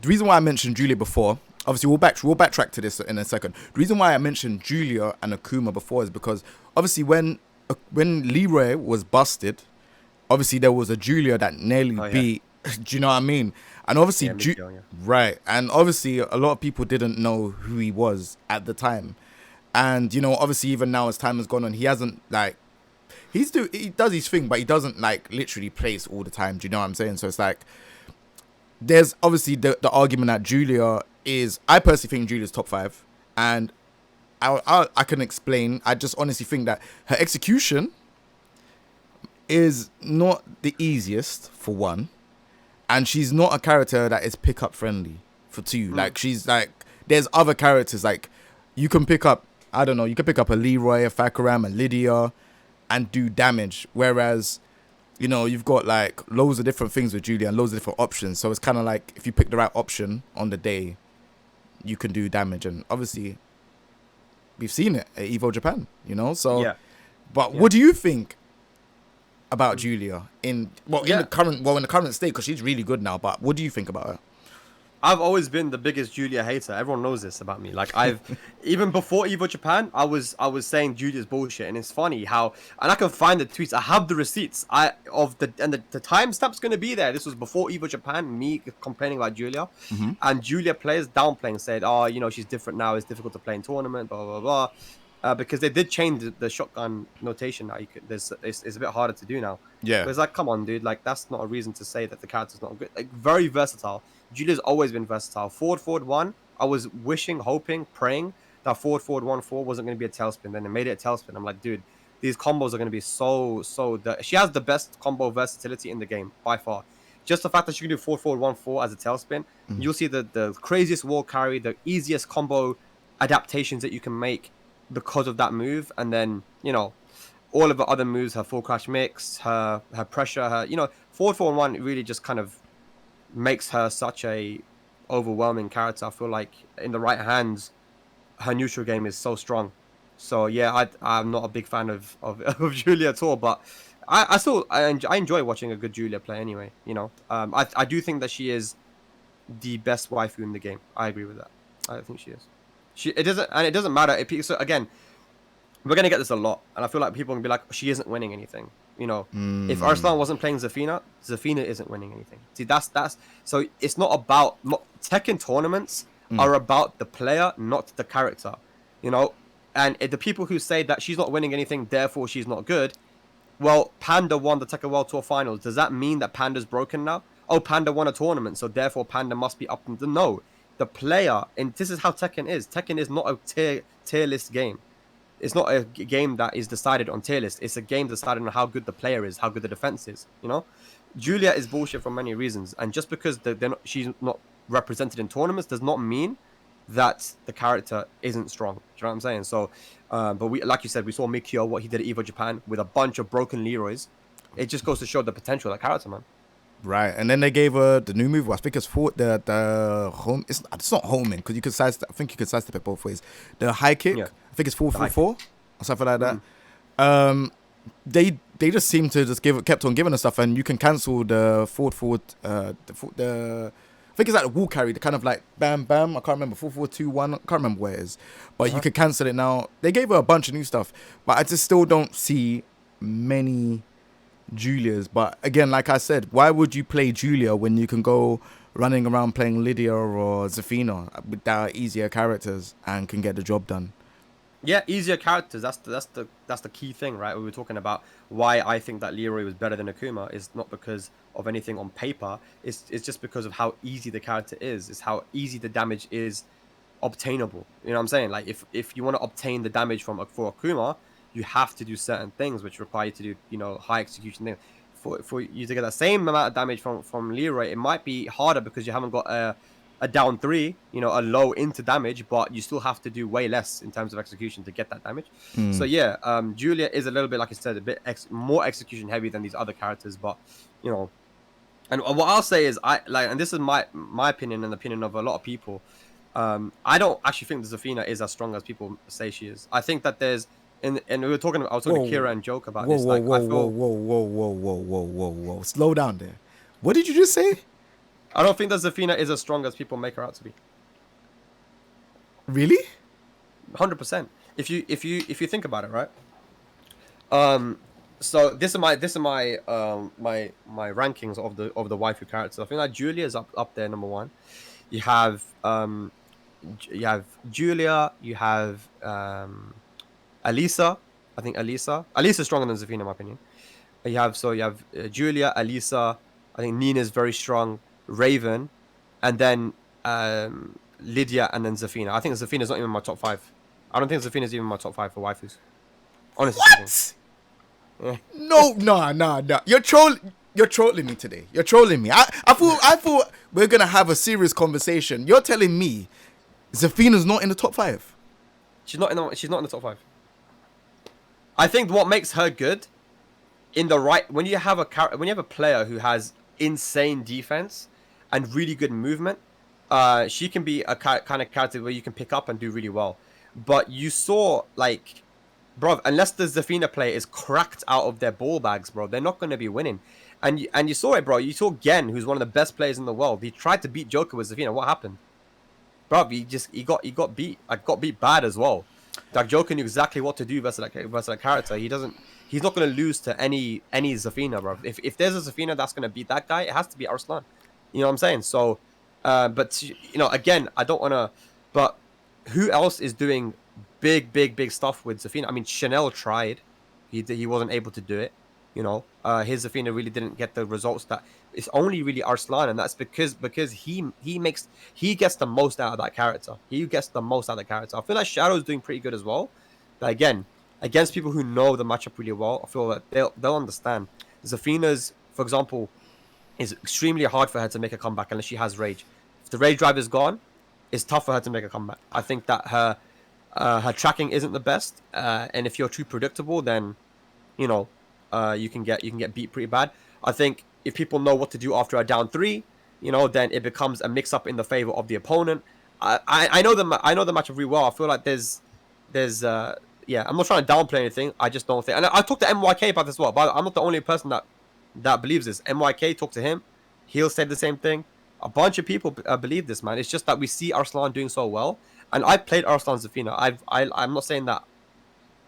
the reason why I mentioned Julia before, obviously we'll backtrack to this in a second. The reason why I mentioned Julia and Akuma before is because obviously when Leroy was busted, obviously there was a Julia that nearly Oh, yeah. beat. Do you know what I mean? And obviously, Yeah, Mikio, yeah. right, and obviously a lot of people didn't know who he was at the time, and you know, obviously even now as time has gone on, he hasn't like he does his thing, but he doesn't like literally place all the time. Do you know what I'm saying? So it's like there's obviously the argument that Julia is. I personally think Julia's top 5, and I can explain. I just honestly think that her execution is not the easiest for one, and she's not a character that is pickup friendly for two. Like she's like there's other characters like you can pick up. I don't know. You can pick up a Leroy, a Fakaram, a Lydia, and do damage. Whereas, you know, you've got like loads of different things with Julia and loads of different options. So it's kind of like if you pick the right option on the day, you can do damage. And obviously, we've seen it at Evo Japan, you know? So, Yeah. but Yeah. what do you think about Julia in Yeah. in the current state? Because she's really good now. But what do you think about her? I've always been the biggest Julia hater. Everyone knows this about me. Like I've even before Evo Japan, I was saying Julia's bullshit, and it's funny how and I can find the tweets. I have the receipts. The timestamp's gonna be there. This was before Evo Japan. Me complaining about Julia, and Julia players downplaying said, "Oh, you know she's different now. It's difficult to play in tournament." Blah blah blah. Because they did change the shotgun notation now. It's a bit harder to do now. Yeah. But it's like, come on, dude. Like that's not a reason to say that the character's not good. Like very versatile. Julia's always been versatile. Forward 1. I was wishing, hoping, praying that forward 1-4 wasn't going to be a tailspin. Then they made it a tailspin. I'm like, dude, these combos are going to be so. She has the best combo versatility in the game by far. Just the fact that she can do forward 1-4 as a tailspin, you'll see the craziest wall carry, the easiest combo adaptations that you can make because of that move, and then you know all of the other moves, her full crash mix, her pressure, her forward 4-1 really just kind of makes her such a overwhelming character. I feel like in the right hands, her neutral game is so strong. So yeah, I'm not a big fan of Julia at all, but I enjoy watching a good Julia play anyway. You know, I do think that she is the best waifu in the game. I agree with that. I think she is. It doesn't matter so again, we're gonna get this a lot, and I feel like people are gonna be like, she isn't winning anything. You know, if Arslan wasn't playing Zafina isn't winning anything. See, that's so it's not about Tekken tournaments are about the player, not the character. You know, and the people who say that she's not winning anything, therefore she's not good. Well, Panda won the Tekken World Tour Finals. Does that mean that Panda's broken now? Oh, Panda won a tournament, so therefore Panda must be up. No, the player, and this is how Tekken is. Tekken is not a tier list game. It's not a game that is decided on tier list. It's a game decided on how good the player is, how good the defense is. You know, Julia is bullshit for many reasons, and just because she's not represented in tournaments does not mean that the character isn't strong. Do you know what I'm saying? So, but we, like you said, we saw Mikio, what he did at Evo Japan with a bunch of broken Leroys. It just goes to show the potential of that character, man. Right, and then they gave her the new move. I think it's for the home. It's not homing because you could sidestep. I think you could sidestep it both ways. The high kick. Yeah. I think it's 4-4-4 or something like that. They just seem to just kept on giving us stuff, and you can cancel the forward. I think it's like the wall carry, the kind of like bam bam. I can't remember 4-4-2-1. I can't remember where it is, but you can cancel it now. They gave her a bunch of new stuff, but I just still don't see many Julias. But again, like I said, why would you play Julia when you can go running around playing Lydia or Zafina with that easier characters and can get the job done? Yeah, easier characters. That's the key thing, right? We were talking about why I think that Leroy was better than Akuma is not because of anything on paper. It's just because of how easy the character is. It's how easy the damage is obtainable. You know what I'm saying? Like if you want to obtain the damage for Akuma, you have to do certain things which require you to do high execution things. For you to get that same amount of damage from Leroy, it might be harder because you haven't got a down 3, a low into damage, but you still have to do way less in terms of execution to get that damage. So yeah, Julia is a little bit, like I said, a bit more execution heavy than these other characters, but and what I'll say is and this is my opinion and the opinion of a lot of people. I don't actually think that Zafina is as strong as people say she is. I think that there's and I was talking to Kira and Joke about this. Whoa. Slow down there. What did you just say? I don't think that Zafina is as strong as people make her out to be. Really? 100%. If you think about it, right? So my rankings of the waifu characters. I think that Julia is up there, number one. You have you have Julia. You have Alisa. I think Alisa is stronger than Zafina in my opinion. You have Julia, Alisa. I think Nina is very strong. Raven, and then Lydia, and then Zafina. I think Zafina is not even in my top five. I don't think Zafina is even in my top five for waifus. Honestly speaking. What? Yeah. No, no. You're trolling me today. You're trolling me. I thought we're gonna have a serious conversation. You're telling me Zafina's not in the top five. She's not in the top five. I think what makes her good when you have a player who has insane defense and really good movement, she can be a kind of character where you can pick up and do really well. But you saw like, bro, unless the Zafina player is cracked out of their ball bags, bro, they're not going to be winning. And you saw it, bro. You saw Gen, who's one of the best players in the world. He tried to beat Joker with Zafina. What happened? Bro, he got beat. I got beat bad as well. Like Joker knew exactly what to do versus that character. He's not gonna lose to any Zafina, bro. If there's a Zafina that's gonna beat that guy, it has to be Arslan. You know what I'm saying? So, but again, I don't wanna. But who else is doing big stuff with Zafina? I mean, Chanel tried. He wasn't able to do it. His Zafina really didn't get the results that. It's only really Arslan, and that's because he gets the most out of that character. He gets the most out of the character. I feel like Shadow's doing pretty good as well. But again, against people who know the matchup really well, I feel that they'll understand. Zafina's, for example, is extremely hard for her to make a comeback unless she has rage. If the rage drive is gone, it's tough for her to make a comeback. I think that her tracking isn't the best, and if you're too predictable, then you can get beat pretty bad. I think if people know what to do after a down 3, then it becomes a mix-up in the favor of the opponent. I know the matchup really well. I feel like there's I'm not trying to downplay anything. I just don't think. And I talked to MYK about this as well, but I'm not the only person that believes this. MYK talked to him. He'll say the same thing. A bunch of people believe this, man. It's just that we see Arslan doing so well. And I played Arslan Zafina. I'm not saying that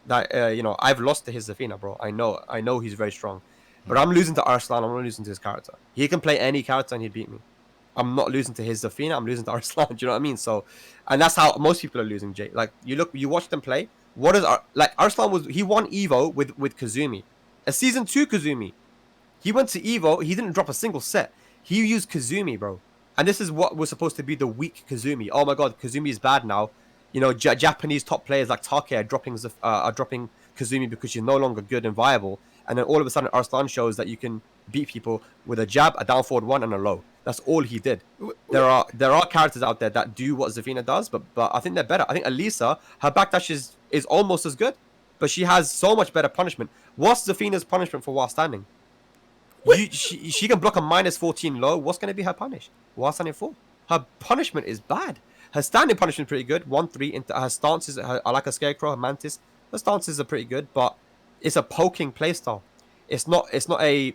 I've lost to his Zafina, bro. I know he's very strong. But I'm losing to Arslan. I'm not losing to his character. He can play any character and he'd beat me. I'm not losing to his Zafina. I'm losing to Arslan. Do you know what I mean? So, and that's how most people are losing, Jay. Like, you watch them play. What is Arslan he won Evo with Kazumi. A season 2 Kazumi. He went to Evo. He didn't drop a single set. He used Kazumi, bro. And this is what was supposed to be the weak Kazumi. Oh my god, Kazumi is bad now. Japanese top players like Take are dropping Kazumi because she's no longer good and viable. And then all of a sudden, Arslan shows that you can beat people with a jab, a down forward 1, and a low. That's all he did. There are characters out there that do what Zafina does, but I think they're better. I think Alisa, her backdash is almost as good, but she has so much better punishment. What's Zafina's punishment for while standing? She can block a -14 low. What's going to be her punish while standing full? Her punishment is bad. Her standing punishment is pretty good. 1-3 into her stances. I like a scarecrow, her mantis. Her stances are pretty good, but it's a poking playstyle. It's not a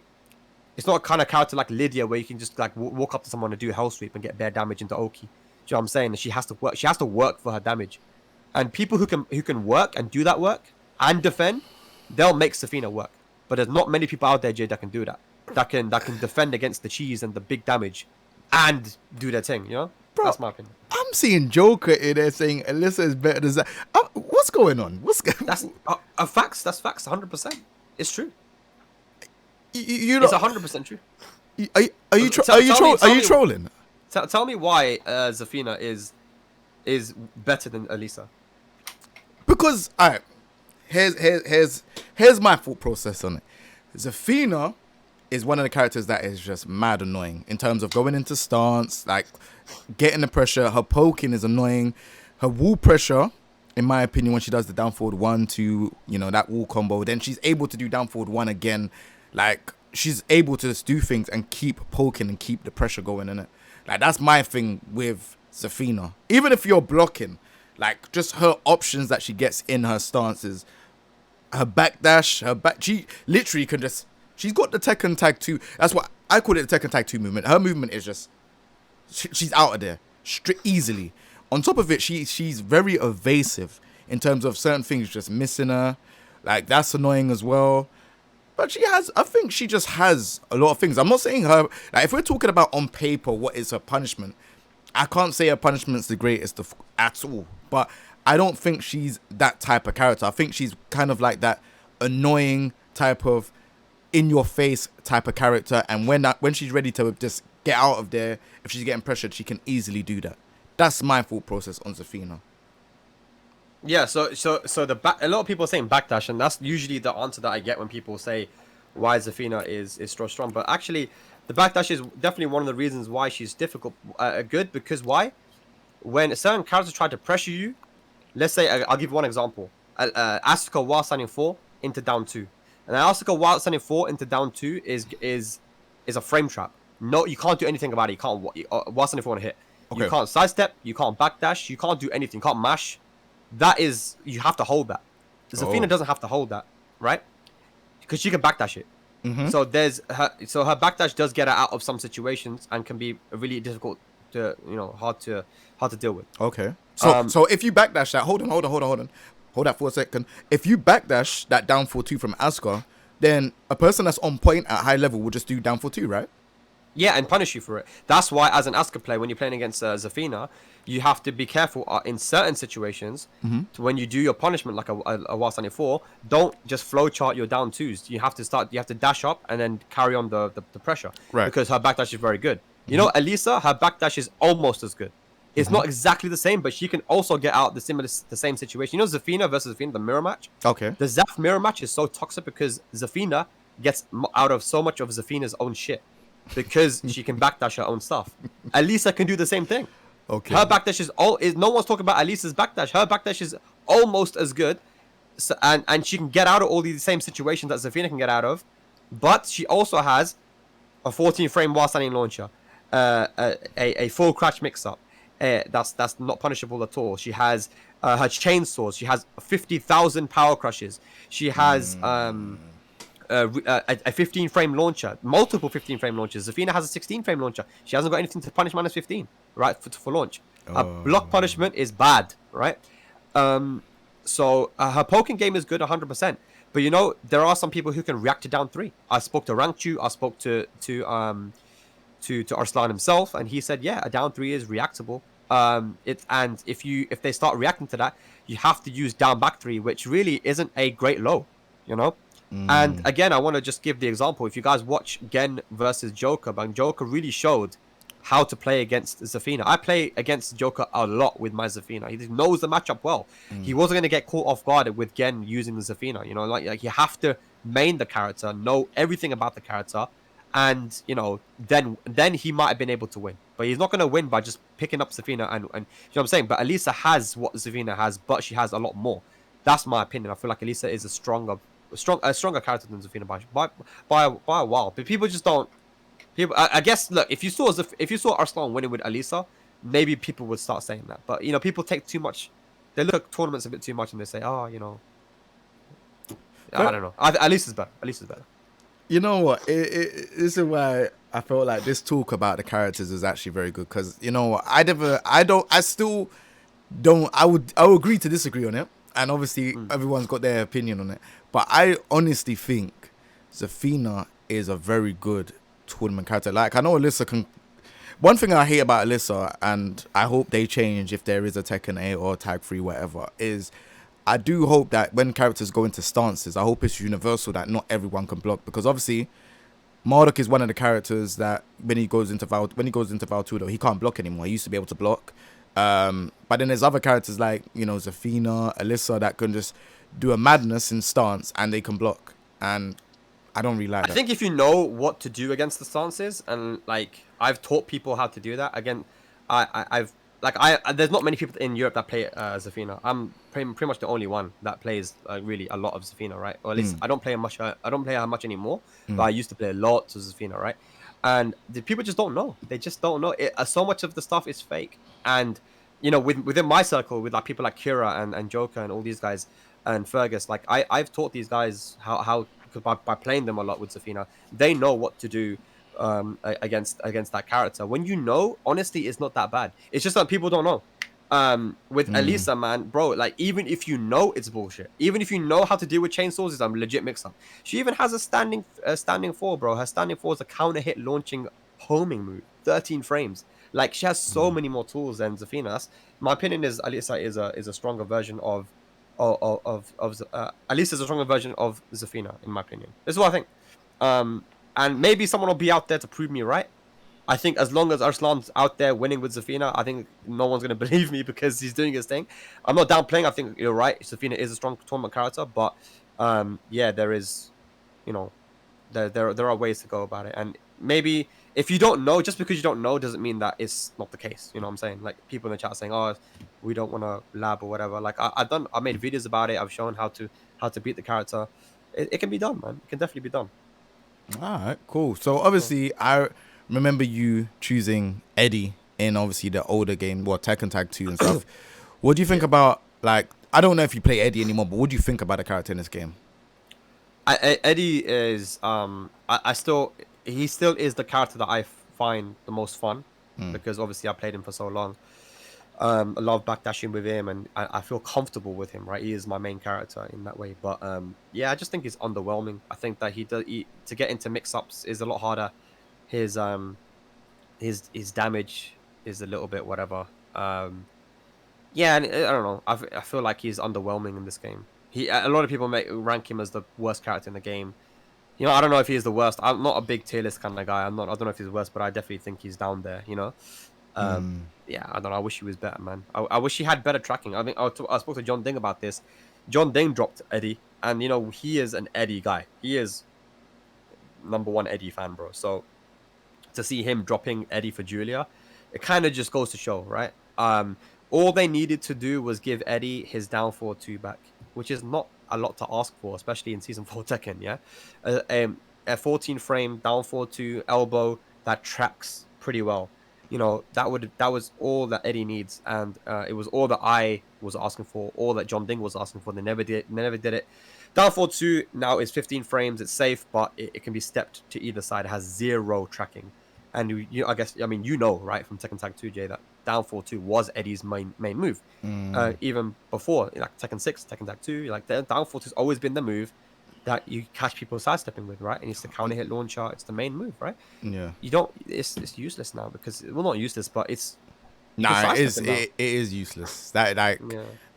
kind of character like Lydia where you can just like walk up to someone and do hell sweep and get bare damage into Oki. Do you know what I'm saying? And she has to work. She has to work for her damage. And people who can work and do that work and defend, they'll make Zafina work. But there's not many people out there, Jay, that can do that. That can defend against the cheese and the big damage and do their thing. Bro, that's my opinion. I'm seeing Joker in there saying Alyssa is better than that. What's going on? That's facts. That's facts. 100%. It's true. It's 100% true. Are you trolling? Tell me why Zafina is better than Alisa. Because alright, here's my thought process on it. Zafina is one of the characters that is just mad annoying in terms of going into stance, like getting the pressure. Her poking is annoying. Her wall pressure, in my opinion, when she does the down forward 1 to that wall combo, then she's able to do down forward 1 again. Like she's able to just do things and keep poking and keep the pressure going in it. Like that's my thing with Zafina. Even if you're blocking, like just her options that she gets in her stances, her backdash, she literally can just. She's got the Tekken Tag 2. That's what I call it, the Tekken Tag 2 movement. Her movement is just she's out of there easily. On top of it, she's very evasive in terms of certain things just missing her. Like that's annoying as well. But she has, I think she just has a lot of things. I'm not saying her, like, if we're talking about on paper, what is her punishment? I can't say her punishment's the greatest at all. But I don't think she's that type of character. I think she's kind of like that annoying type of in your face type of character. And when she's ready to just get out of there, if she's getting pressured, she can easily do that. That's my thought process on Zafina. Yeah, so a lot of people are saying backdash, and that's usually the answer that I get when people say why Zafina is so strong. But actually, the backdash is definitely one of the reasons why she's difficult, good. Because why? When certain characters try to pressure you, let's say I'll give one example: Asuka while standing 4 into down 2, and Asuka while standing 4 into down 2 is a frame trap. No, you can't do anything about it. You can't while standing 4 on a hit. Okay. You can't sidestep. You can't backdash. You can't do anything. You can't mash. That is, you have to hold that. Zafina doesn't have to hold that, right? Because she can backdash it. Mm-hmm. So her backdash does get her out of some situations and can be really difficult to, hard to deal with. Okay. So if you backdash that, hold that for a second. If you backdash that down 4-2 from Asuka, then a person that's on point at high level will just do down 4-2, right? Yeah, and punish you for it. That's why, as an Asuka player, when you're playing against Zafina, you have to be careful in certain situations. To when you do your punishment, like a while standing 4, don't just flowchart your down 2s. You have to dash up and then carry on the pressure. Right. Because her backdash is very good. You know, Elisa, her backdash is almost as good. It's not exactly the same, but she can also get out the same situation. You know, Zafina versus Zafina, the mirror match? Okay. The Zaf mirror match is so toxic because Zafina gets out of so much of Zafina's own shit. Because she can backdash her own stuff. Elisa can do the same thing. Okay. Her backdash is no one's talking about Elisa's backdash. Her backdash is almost as good, and she can get out of all these same situations that Zafina can get out of. But she also has a 14 frame while standing launcher, a full crash mix up. That's not punishable at all. She has her chainsaws. She has 50,000 power crushes. She has a 15 frame launcher, multiple 15 frame launchers. Zafina has a 16 frame launcher. She hasn't got anything to punish minus 15, right, for launch. A block punishment is bad, right? So her poking game is good 100%. But there are some people who can react to down 3. I spoke to Rangchu. I spoke to Arslan himself, and he said, yeah, a down 3 is reactable. And if they start reacting to that, you have to use down back 3, which really isn't a great low, And again, I want to just give the example. If you guys watch Gen versus Joker, Joker really showed how to play against Zafina. I play against Joker a lot with my Zafina. He knows the matchup well. He wasn't going to get caught off guard with Gen using the Zafina. Like you have to main the character, know everything about the character, and then he might have been able to win. But he's not going to win by just picking up Zafina and you know what I'm saying. But Elisa has what Zafina has, but she has a lot more. That's my opinion. I feel like Elisa is a stronger character than Zafina by a while. But people just don't. I guess, look, if you saw Arslan winning with Elisa, maybe people would start saying that. But people take too much. They look at tournaments a bit too much, and they say, I don't know. Elisa's better. You know what? This is why I felt like this talk about the characters is actually very good, because I still don't. I would agree to disagree on it, and obviously everyone's got their opinion on it. But I honestly think Zafina is a very good tournament character. Like, I know Alyssa can. One thing I hate about Alyssa, and I hope they change if there is a Tekken 8 or Tag 3, whatever, is I do hope that when characters go into stances, I hope it's universal that not everyone can block, because obviously Marduk is one of the characters that when he goes into Valtudo, he can't block anymore. He used to be able to block. But then there's other characters like, Zafina, Alyssa, that can just do a madness in stance and they can block. And I don't really like that. I think if you know what to do against the stances, and like I've taught people how to do that. Again, there's not many people in Europe that play Zafina. I'm pretty much the only one that plays really a lot of Zafina, right? Or at least I don't play her much. I don't play her much anymore. But I used to play a lot of Zafina, right? And the people just don't know. They just don't know. So much of the stuff is fake. And within my circle, with like people like Kira and Joker and all these guys and Fergus, like I've taught these guys how by playing them a lot with Zafina, they know what to do against that character. When honesty is not that bad. It's just that people don't know. With Elisa, man, bro, like even if you know it's bullshit, even if you know how to deal with chainsaws, it's a legit mix-up. She even has a standing four, bro. Her standing four is a counter hit launching homing move, 13 frames. Like she has so many more tools than Zafina. My opinion is Elisa is a stronger version of Elisa is a stronger version of Zafina, in my opinion. This is what I think. And maybe someone will be out there to prove me right. I think as long as Arslan's out there winning with Zafina, I think no one's going to believe me because he's doing his thing. I'm not downplaying. I think you're right. Zafina is a strong tournament character, but yeah, there is, you know, there are ways to go about it. And maybe if you don't know, just because you don't know doesn't mean that it's not the case. You know what I'm saying? Like people in the chat saying, "Oh, we don't want to lab or whatever." Like I made videos about it. I've shown how to beat the character. It can be done, man. It can definitely be done. All right, cool. So obviously, I remember you choosing Eddy in obviously the older game, well, Tekken Tag 2 and stuff. What do you think about, like, I don't know if you play Eddy anymore, but what do you think about the character in this game? Eddy is he still is the character that I find the most fun because obviously I played him for so long. I love backdashing with him, and I feel comfortable with him. Right, he is my main character in that way. But yeah, I just think he's underwhelming. I think that to get into mix-ups is a lot harder. His his damage is a little bit whatever. Yeah, and I don't know. I feel like he's underwhelming in this game. A lot of people rank him as the worst character in the game. You know, I don't know if he's the worst. I'm not a big tier list kind of guy. I don't know if he's the worst, but I definitely think he's down there. You know. Yeah, I don't know. I wish he was better, man. I wish he had better tracking. I think I spoke to John Ding about this. John Ding dropped Eddy, and you know he is an Eddy guy. He is #1 Eddy fan, bro. So to see him dropping Eddy for Julia, it kind of just goes to show, right? All they needed to do was give Eddy his down 4-2 back, which is not a lot to ask for, especially in season 4 Tekken. Yeah, a 14 frame down 4-2 elbow that tracks pretty well. You know that was all that Eddy needs, and it was all that I was asking for, all that John Ding was asking for. They never did it. Down 4-2 now is 15 frames. It's safe, but it can be stepped to either side. It has 0 tracking. And I guess, I mean, you know, right, from Tekken Tag 2, Jay, that down 4-2 was Eddy's main move. Even before, like Tekken 6, Tekken Tag 2, like down 4-2 has always been the move that you catch people sidestepping with, right? And it's the counter hit launcher. It's the main move, right? Yeah. You don't. It's useless now because well, not useless, but it's. Nah, it is useless. That like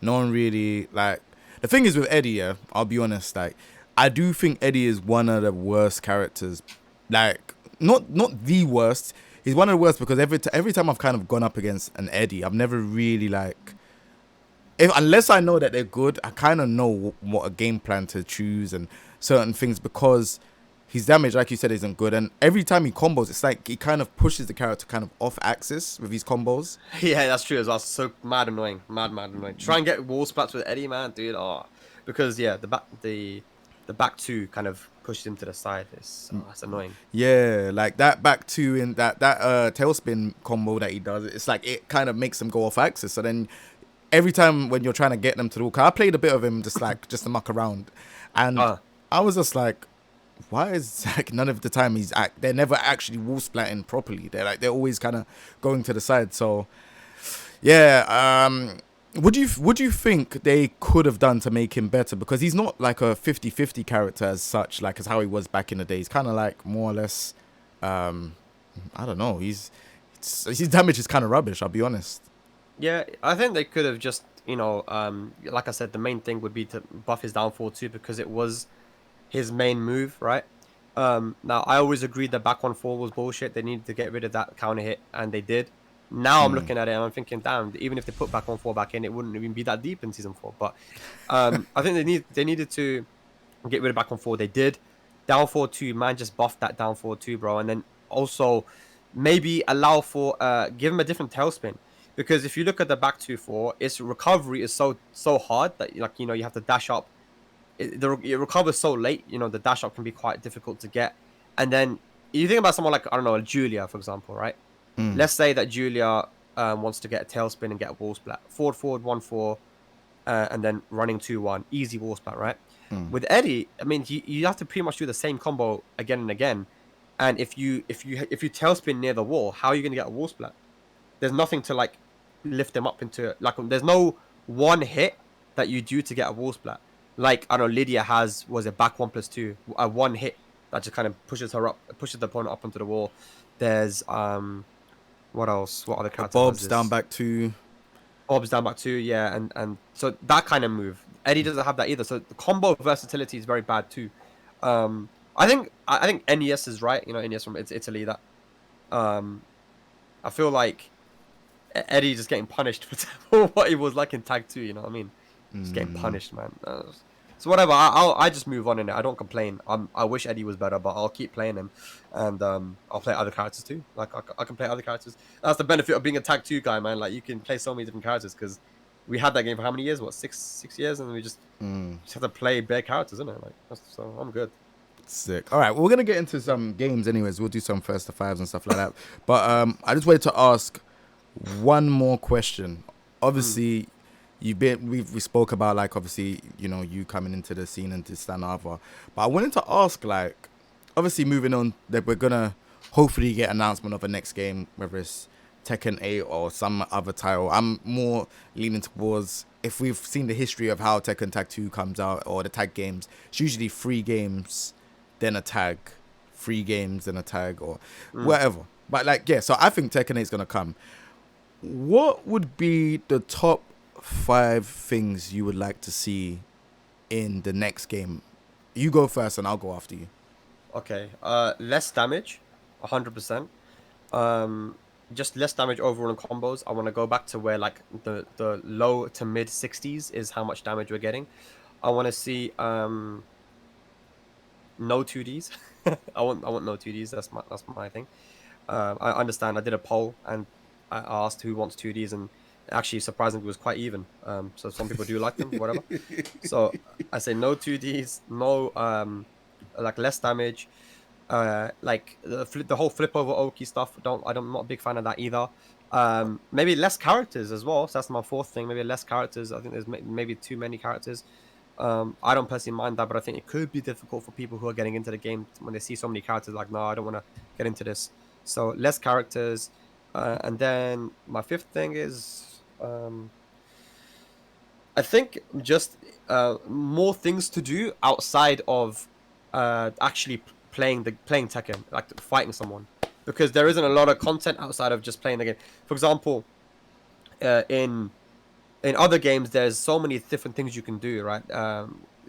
no one really like. The thing is with Eddy, yeah, I'll be honest. Like, I do think Eddy is one of the worst characters. Like, not the worst. He's one of the worst because every time I've kind of gone up against an Eddy, I've never really like. Unless I know that they're good, I kind of know what a game plan to choose and certain things because his damage, like you said, isn't good. And every time he combos, it's like he kind of pushes the character kind of off axis with his combos. Yeah, that's true as well. So mad annoying. Mad annoying. Try and get wall splats with Eddy, man, dude. Oh, because yeah, the back two kind of pushes him to the side. It's annoying. Yeah, like that back two in that tailspin combo that he does. It's like it kind of makes them go off axis. So then every time when you're trying to get them to I played a bit of him just to muck around, and I was just like, why is like none of the time they're never actually wall splatting properly. They're always kind of going to the side. So yeah, what do you think they could have done to make him better? Because he's not like a 50-50 character as such, like as how he was back in the day. He's kind of like more or less, I don't know. His damage is kind of rubbish. I'll be honest. Yeah, I think they could have just, like I said, the main thing would be to buff his down 4-2 because it was his main move, right? Now, I always agreed that back 1-4 was bullshit. They needed to get rid of that counter hit, and they did. Now I'm looking at it and I'm thinking, damn, even if they put back 1-4 back in, it wouldn't even be that deep in season 4. But I think they needed to get rid of back 1-4. They did. Down 4-2, man, just buff that down 4-2, bro. And then also maybe allow for, give him a different tailspin. Because if you look at the back 2-4, its recovery is so hard that you have to dash up. It recovers so late. The dash up can be quite difficult to get. And then you think about someone like, I don't know, Julia, for example, right? Let's say that Julia wants to get a tailspin and get a wall splat. Forward 1-4, and then running 2-1, easy wall splat, right? With Eddy, I mean, you have to pretty much do the same combo again and again. And if you tailspin near the wall, how are you going to get a wall splat? There's nothing to like lift them up into like there's no one hit that you do to get a wall splat. Like I don't know, Lydia was a back 1+2, a one hit that just kind of pushes the opponent up onto the wall. There's what else? What other character has Bob's this? down back 2. Bob's down back 2, yeah, and so that kind of move. Eddy doesn't have that either. So the combo versatility is very bad too. I think NES is right. You know, NES from Italy. That I feel like Eddy just getting punished for what he was like in Tag 2. You know what I mean? Just getting punished, man. So whatever. I just move on in it. I don't complain. I wish Eddy was better, but I'll keep playing him, and I'll play other characters too. Like I can play other characters. That's the benefit of being a Tag 2 guy, man. Like you can play so many different characters because we had that game for how many years? What, six years, and we just have to play bare characters, isn't it? Like so, I'm good. Sick. All right, well, we're gonna get into some games, anyways. We'll do some first to fives and stuff like that. But I just wanted to ask one more question. Obviously, we spoke about like obviously you coming into the scene and this and other. But I wanted to ask like, obviously moving on that we're gonna hopefully get announcement of a next game, whether it's Tekken 8 or some other title. I'm more leaning towards, if we've seen the history of how Tekken Tag 2 comes out or the tag games, it's usually 3 games then a tag, 3 games then a tag, or whatever. But like, yeah, so I think Tekken 8 is gonna come. What would be the top 5 things you would like to see in the next game? You go first and I'll go after you. Okay. Less damage, 100%. Just less damage overall in combos. I want to go back to where like the low to mid 60s is how much damage we're getting. I want to see no 2Ds. I want no 2Ds. That's my thing. I understand. I did a poll and I asked who wants 2Ds, and actually surprisingly it was quite even. So some people do like them, whatever. So I say no 2Ds, no like less damage. Like the whole flip over Oki stuff. I'm not a big fan of that either. Maybe less characters as well. So that's my 4th thing. Maybe less characters. I think there's maybe too many characters. I don't personally mind that, but I think it could be difficult for people who are getting into the game when they see so many characters. Like, no, I don't want to get into this. So less characters, and then my 5th thing is, I think just more things to do outside of actually playing Tekken, like fighting someone, because there isn't a lot of content outside of just playing the game. For example, in other games, there's so many different things you can do, right?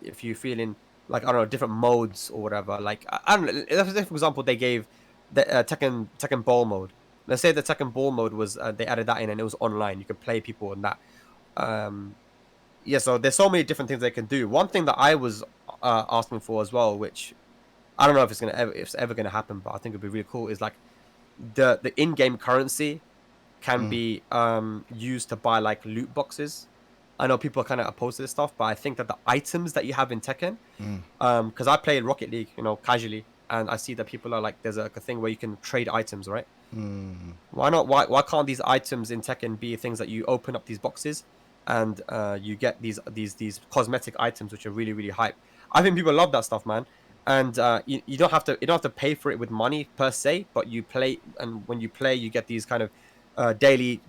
If you're feeling like, I don't know, different modes or whatever. Like, I don't know. Let's say, for example, they gave the Tekken Ball mode. Let's say the Tekken Ball mode was, they added that in and it was online. You could play people in that. Yeah, so there's so many different things they can do. One thing that I was asking for as well, which I don't know if it's ever gonna happen, but I think it'd be really cool, is like the in-game currency can be used to buy like loot boxes. I know people are kind of opposed to this stuff, but I think that the items that you have in Tekken, because I play Rocket League, casually, and I see that people are like, there's a thing where you can trade items, right? Why not? Why can't these items in Tekken be things that you open up these boxes and you get these cosmetic items which are really, really hype? I think people love that stuff, man. And you don't have to pay for it with money per se, but you play, and when you play, you get these kind of daily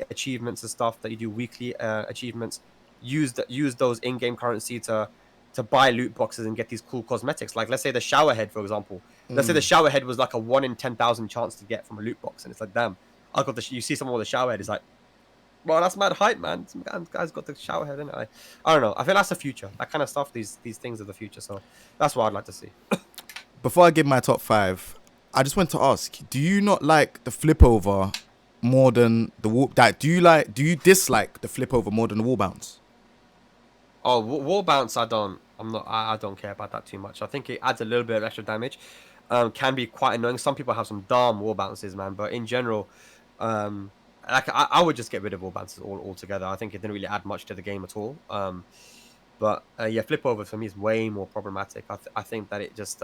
achievements and stuff that you do, weekly achievements. Use those in-game currency to buy loot boxes and get these cool cosmetics. Like, let's say the shower head, for example. Let's say the shower head was like a 1 in 10,000 chance to get from a loot box, and it's like, damn, I got you see someone with a shower head, it's like, well, that's mad hype, man. Some guy's got the shower head, innit? I don't know. I think that's the future. That kind of stuff. These things are the future. So that's what I'd like to see. Before I give my top 5, I just want to ask: do you not like the flip over more than the wall? Do you dislike the flip over more than the wall bounce? Oh, wall bounce, I don't care about that too much. I think it adds a little bit of extra damage. Can be quite annoying. Some people have some dumb wall bounces, man. But in general, like I would just get rid of wall bounces altogether. I think it didn't really add much to the game at all. But yeah, flip over for me is way more problematic. I think that it just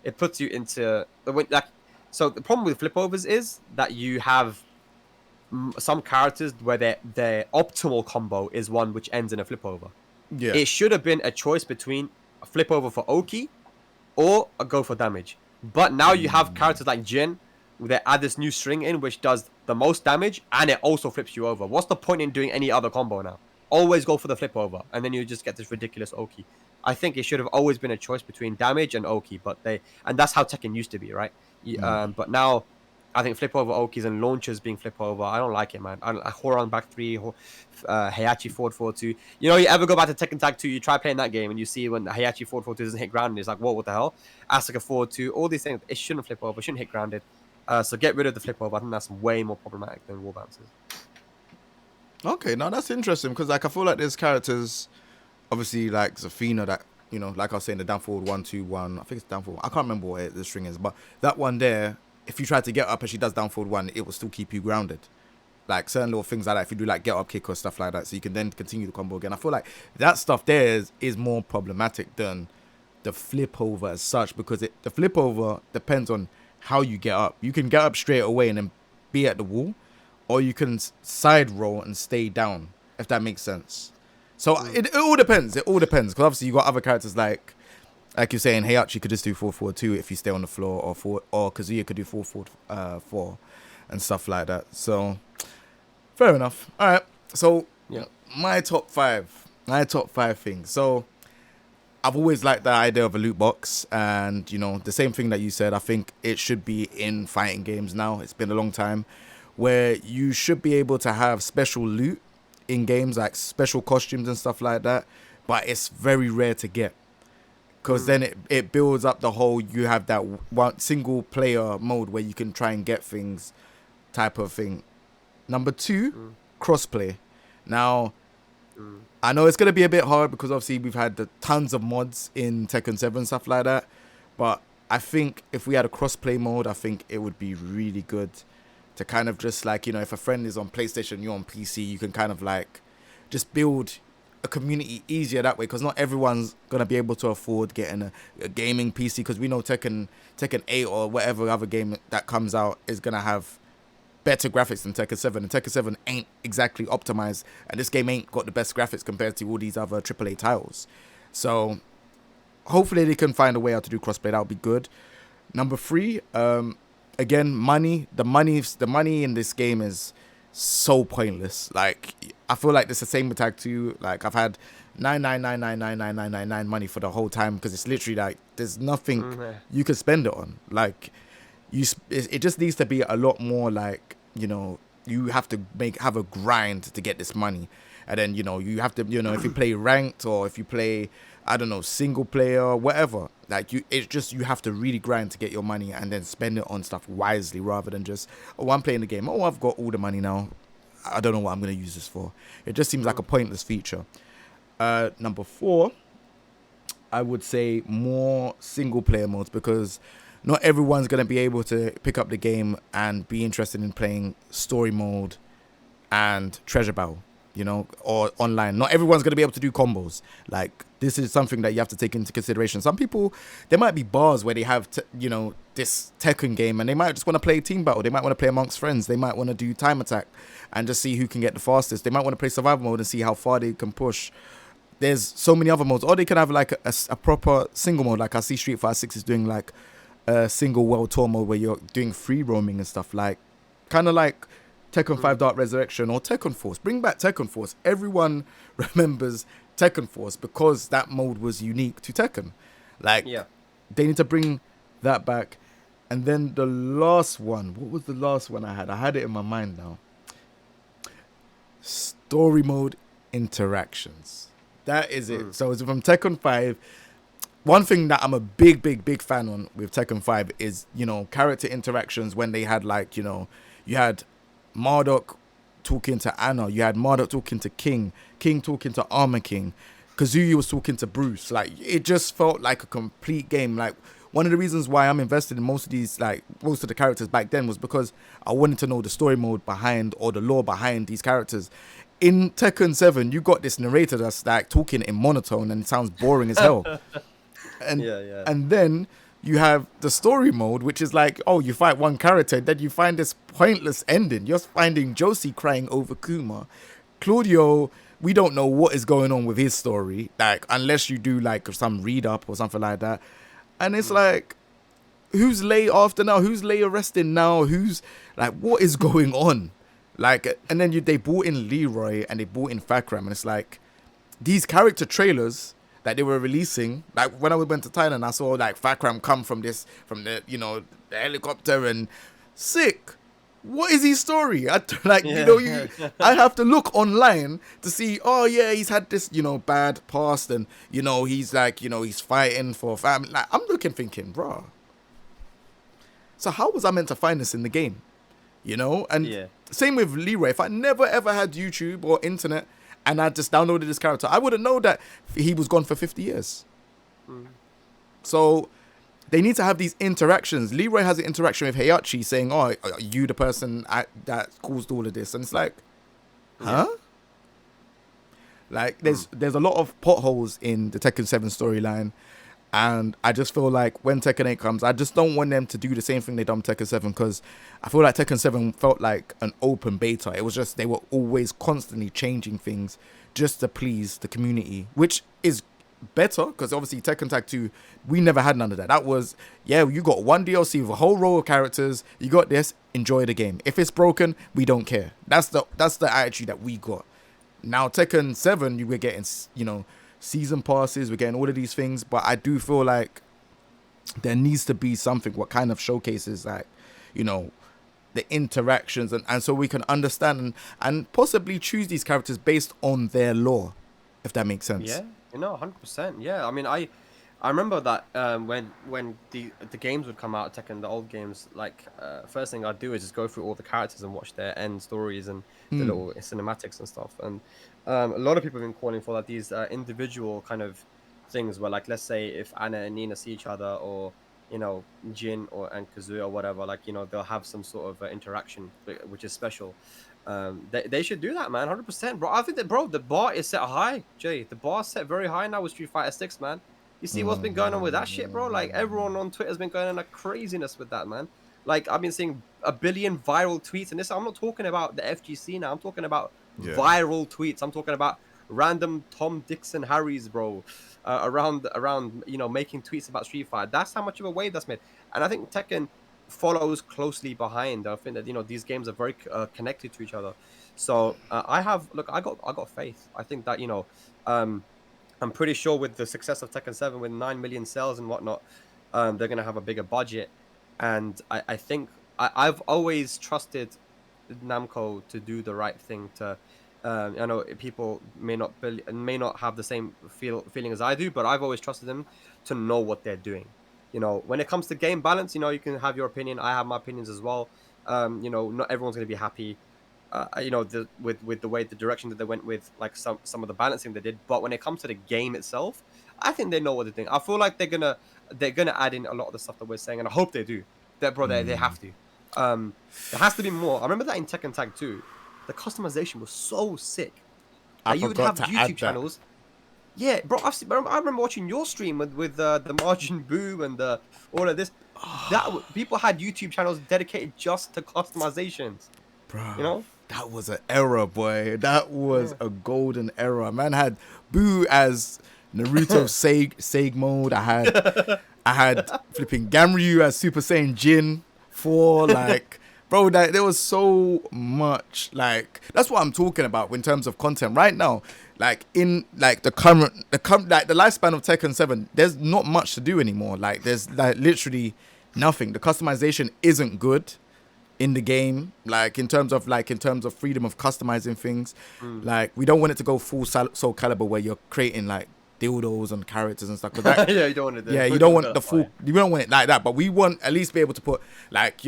it puts you into like. So the problem with flip overs is that you have some characters where their optimal combo is one which ends in a flip over. Yeah, it should have been a choice between a flip over for Oki or a go for damage. But now you have characters like Jin, they add this new string in which does the most damage and it also flips you over. What's the point in doing any other combo now? Always go for the flip over, and then you just get this ridiculous Oki. I think it should have always been a choice between damage and Oki, and that's how Tekken used to be, right? But now, I think flip over Okis and launchers being flip over, I don't like it, man. Horon back 3, Heihachi forward 4-2. You know, you ever go back to Tekken Tag 2, you try playing that game and you see when Heihachi forward 4-2 doesn't hit grounded, it's like, whoa, what the hell? Asuka forward 2, all these things, it shouldn't flip over, shouldn't hit grounded. So get rid of the flip over. I think that's way more problematic than wall bounces. Okay, now that's interesting because like I feel like there's characters, obviously like Zafina that, you know, like I was saying, the down forward 1-2-1. I think it's down forward. I can't remember what the string is, but that one there, if you try to get up and she does down forward 1, it will still keep you grounded. Like certain little things like that, if you do like get up kick or stuff like that, so you can then continue the combo again. I feel like that stuff there is more problematic than the flip over as such, because the flip over depends on how you get up. You can get up straight away and then be at the wall, or you can side roll and stay down, if that makes sense. So it all depends. It all depends, because obviously you got other characters like you're saying, Heihachi could just do 4-4-2 if you stay on the floor, or Kazuya could do 4-4-4 and stuff like that. So fair enough. All right. So my top five things. So I've always liked the idea of a loot box, and you know, the same thing that you said, I think it should be in fighting games now. It's been a long time where you should be able to have special loot in games, like special costumes and stuff like that, but it's very rare to get, because then it builds up the whole, you have that one single player mode where you can try and get things type of thing. Number 2, crossplay. Now I know it's going to be a bit hard because obviously we've had the tons of mods in Tekken 7, stuff like that. But I think if we had a crossplay mode, I think it would be really good to kind of just like, you know, if a friend is on PlayStation, you're on PC, you can kind of like just build a community easier that way, because not everyone's going to be able to afford getting a gaming PC, because we know Tekken 8 or whatever other game that comes out is going to have better graphics than Tekken 7, and Tekken 7 ain't exactly optimized, and this game ain't got the best graphics compared to all these other AAA titles. So hopefully they can find a way how to do crossplay. That would be good. Number 3, again, money. The money in this game is so pointless. Like, I feel like it's the same with Tag 2. Like, I've had 999999999 money for the whole time, because it's literally like there's nothing you can spend it on. Like, it just needs to be a lot more like, you know, you have to have a grind to get this money. And then, you know, you have to, you know, if you play ranked or if you play, I don't know, single player, whatever, like you have to really grind to get your money and then spend it on stuff wisely, rather than just, oh, I'm playing the game, oh, I've got all the money now, I don't know what I'm going to use this for. It just seems like a pointless feature. Number 4, I would say more single player modes, because not everyone's going to be able to pick up the game and be interested in playing story mode and treasure battle, you know, or online. Not everyone's going to be able to do combos. Like, this is something that you have to take into consideration. Some people, there might be bars where they have, you know, this Tekken game, and they might just want to play team battle. They might want to play amongst friends. They might want to do time attack and just see who can get the fastest. They might want to play survival mode and see how far they can push. There's so many other modes. Or they can have like a proper single mode. Like I see Street Fighter 6 is doing like a single world tour mode where you're doing free roaming and stuff, like kind of like Tekken 5 Dark Resurrection or Tekken Force. Bring back Tekken Force. Everyone remembers Tekken Force because that mode was unique to Tekken. Like, they need to bring that back. And then the last one, what was the last one I had? I had it in my mind now. Story mode interactions. That is it. So it's from Tekken 5. One thing that I'm a big fan on with Tekken 5 is, you know, character interactions, when they had, like, you know, you had Marduk talking to Anna, you had Marduk talking to King talking to Armor King, Kazuya was talking to Bruce. Like, it just felt like a complete game. Like, one of the reasons why I'm invested in most of these, like, most of the characters back then was because I wanted to know the story mode behind, or the lore behind these characters. In Tekken 7, you got this narrator that's, like, talking in monotone and it sounds boring as hell. And then you have the story mode, which is like, oh, you fight one character, then you find this pointless ending. You're finding Josie crying over Kuma. Claudio, we don't know what is going on with his story, like, unless you do like some read up or something like that. And it's like, who's Lei after now? Who's Lei arresting now? Who's like, what is going on? Like, and then they brought in Leroy and they brought in Fakram, and it's like these character trailers that they were releasing. Like when I went to Thailand, I saw like Fakram come from the the helicopter and sick. What is his story? I have to look online to see. Oh yeah, he's had this bad past, and he's like he's fighting for family. Like I'm looking, thinking, bro. So how was I meant to find this in the game? And same with Leroy. If I never ever had YouTube or internet and I just downloaded this character, I wouldn't know that he was gone for 50 years. So they need to have these interactions. Leroy has an interaction with Heihachi saying, "Oh, are you the person that caused all of this?" And it's like, huh? Like there's a lot of potholes in the Tekken 7 storyline. And I just feel like when Tekken 8 comes, I just don't want them to do the same thing they done with Tekken 7, because I feel like Tekken 7 felt like an open beta. It was just, they were always constantly changing things just to please the community, which is better, because obviously Tekken Tag 2, we never had none of that. That was, you got one DLC with a whole row of characters, you got this, enjoy the game. If it's broken, we don't care. That's the attitude that we got. Now Tekken 7, you were getting, season passes, we're getting all of these things, but I do feel like there needs to be something what kind of showcases like the interactions and so we can understand and possibly choose these characters based on their lore, if that makes sense. 100%. I mean, I remember that when the games would come out, Tekken, the old games, like first thing I'd do is just go through all the characters and watch their end stories and the little cinematics and stuff. And a lot of people have been calling for like these individual kind of things where, like, let's say if Anna and Nina see each other, or Jin and Kazuya or whatever, like they'll have some sort of interaction which is special. They should do that, man. 100%, bro. I think that, bro, the bar is set high, Jay. The bar is set very high now with Street Fighter 6, man. You see what's been going on with that shit, bro? Like, everyone on Twitter has been going on a craziness with that, man. Like, I've been seeing a billion viral tweets, and this, I'm not talking about the FGC now. I'm talking about viral tweets. I'm talking about random Tom, Dixon, Harrys, bro, around making tweets about Street Fighter. That's how much of a wave that's made. And I think Tekken follows closely behind. I think that these games are very connected to each other. So I got faith. I think that I'm pretty sure with the success of Tekken 7, with 9 million sales and whatnot, they're gonna have a bigger budget. And I think I've always trusted Namco to do the right thing. To I know people may not have the same feeling as I do, but I've always trusted them to know what they're doing. When it comes to game balance, you can have your opinion. I have my opinions as well. Not everyone's gonna be happy. With the way, the direction that they went with, like some of the balancing they did. But when it comes to the game itself, I think they know what they're doing. I feel like they're gonna add in a lot of the stuff that we're saying, and I hope they do. They have to. There has to be more. I remember that in Tekken Tag 2, the customization was so sick. I You would forgot have to add YouTube channels. Yeah, bro. I remember watching your stream with the Margin Boo and all of this. People had YouTube channels dedicated just to customizations. Bro, that was an era, boy. That was a golden era. Man had Boo as Naruto Sag mode. I had flipping Gamryu as Super Saiyan Jin 4. Like, bro, there was so much. Like, that's what I'm talking about in terms of content right now. Like, in like the lifespan of Tekken 7, there's not much to do anymore. Like, there's like literally nothing. The customization isn't good in the game, like in terms of freedom of customizing things. Like, we don't want it to go full Soul Calibur where you're creating like dildos and characters and stuff. That, you don't want it. You don't want the full. You don't want it like that. But we want at least be able to put like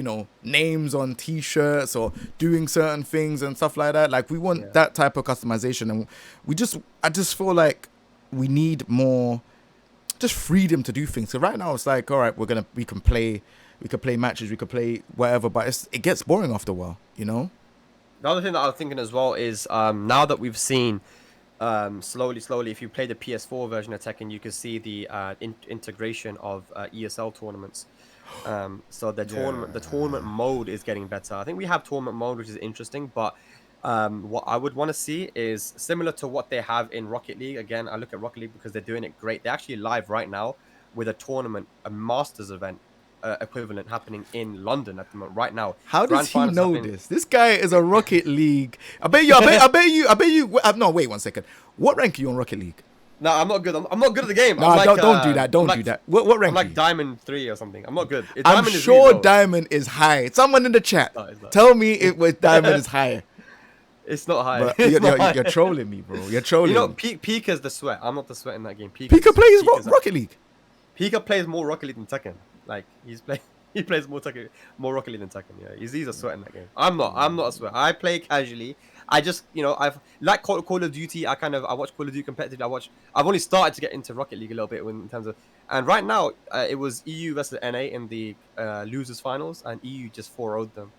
names on T-shirts or doing certain things and stuff like that. Like, we want that type of customization, and I just feel like we need more just freedom to do things. So right now it's like, all right, we can play matches, we could play whatever, but it gets boring after a while, The other thing that I was thinking as well is now that we've seen slowly, if you play the PS4 version of Tekken, you can see the integration of ESL tournaments. So the tournament mode is getting better. I think we have tournament mode, which is interesting, but what I would want to see is similar to what they have in Rocket League. Again, I look at Rocket League because they're doing it great. They're actually live right now with a tournament, a Masters event equivalent happening in London at the moment right now. How Grand does he finals know happening- this? This guy is a Rocket League. I bet you. No, wait 1 second. What rank are you on Rocket League? No, I'm not good. I'm not good at the game. No, I'm like, don't do that. Don't I'm do like- that. What rank? I'm are like you? Diamond 3 or something. I'm not good. I'm Diamond is sure really low. Diamond is high. Someone in the chat, No, it's not. tell me it was Diamond is higher. It's not high. But It's not high. you're trolling me, bro. You're trolling. You know, me. Pika's the sweat. I'm not the sweat in that game. Pika plays Pika's Rocket League. Pika plays more Rocket League than Tekken. Like he plays more Rocket League than Tekken. Yeah, he's a sweat in that game. I'm not a sweat. I play casually. I just, I've like Call of Duty. I watch Call of Duty competitive. I've only started to get into Rocket League a little bit in terms of, and right now it was EU versus NA in the losers finals, and EU just 4-0'd them.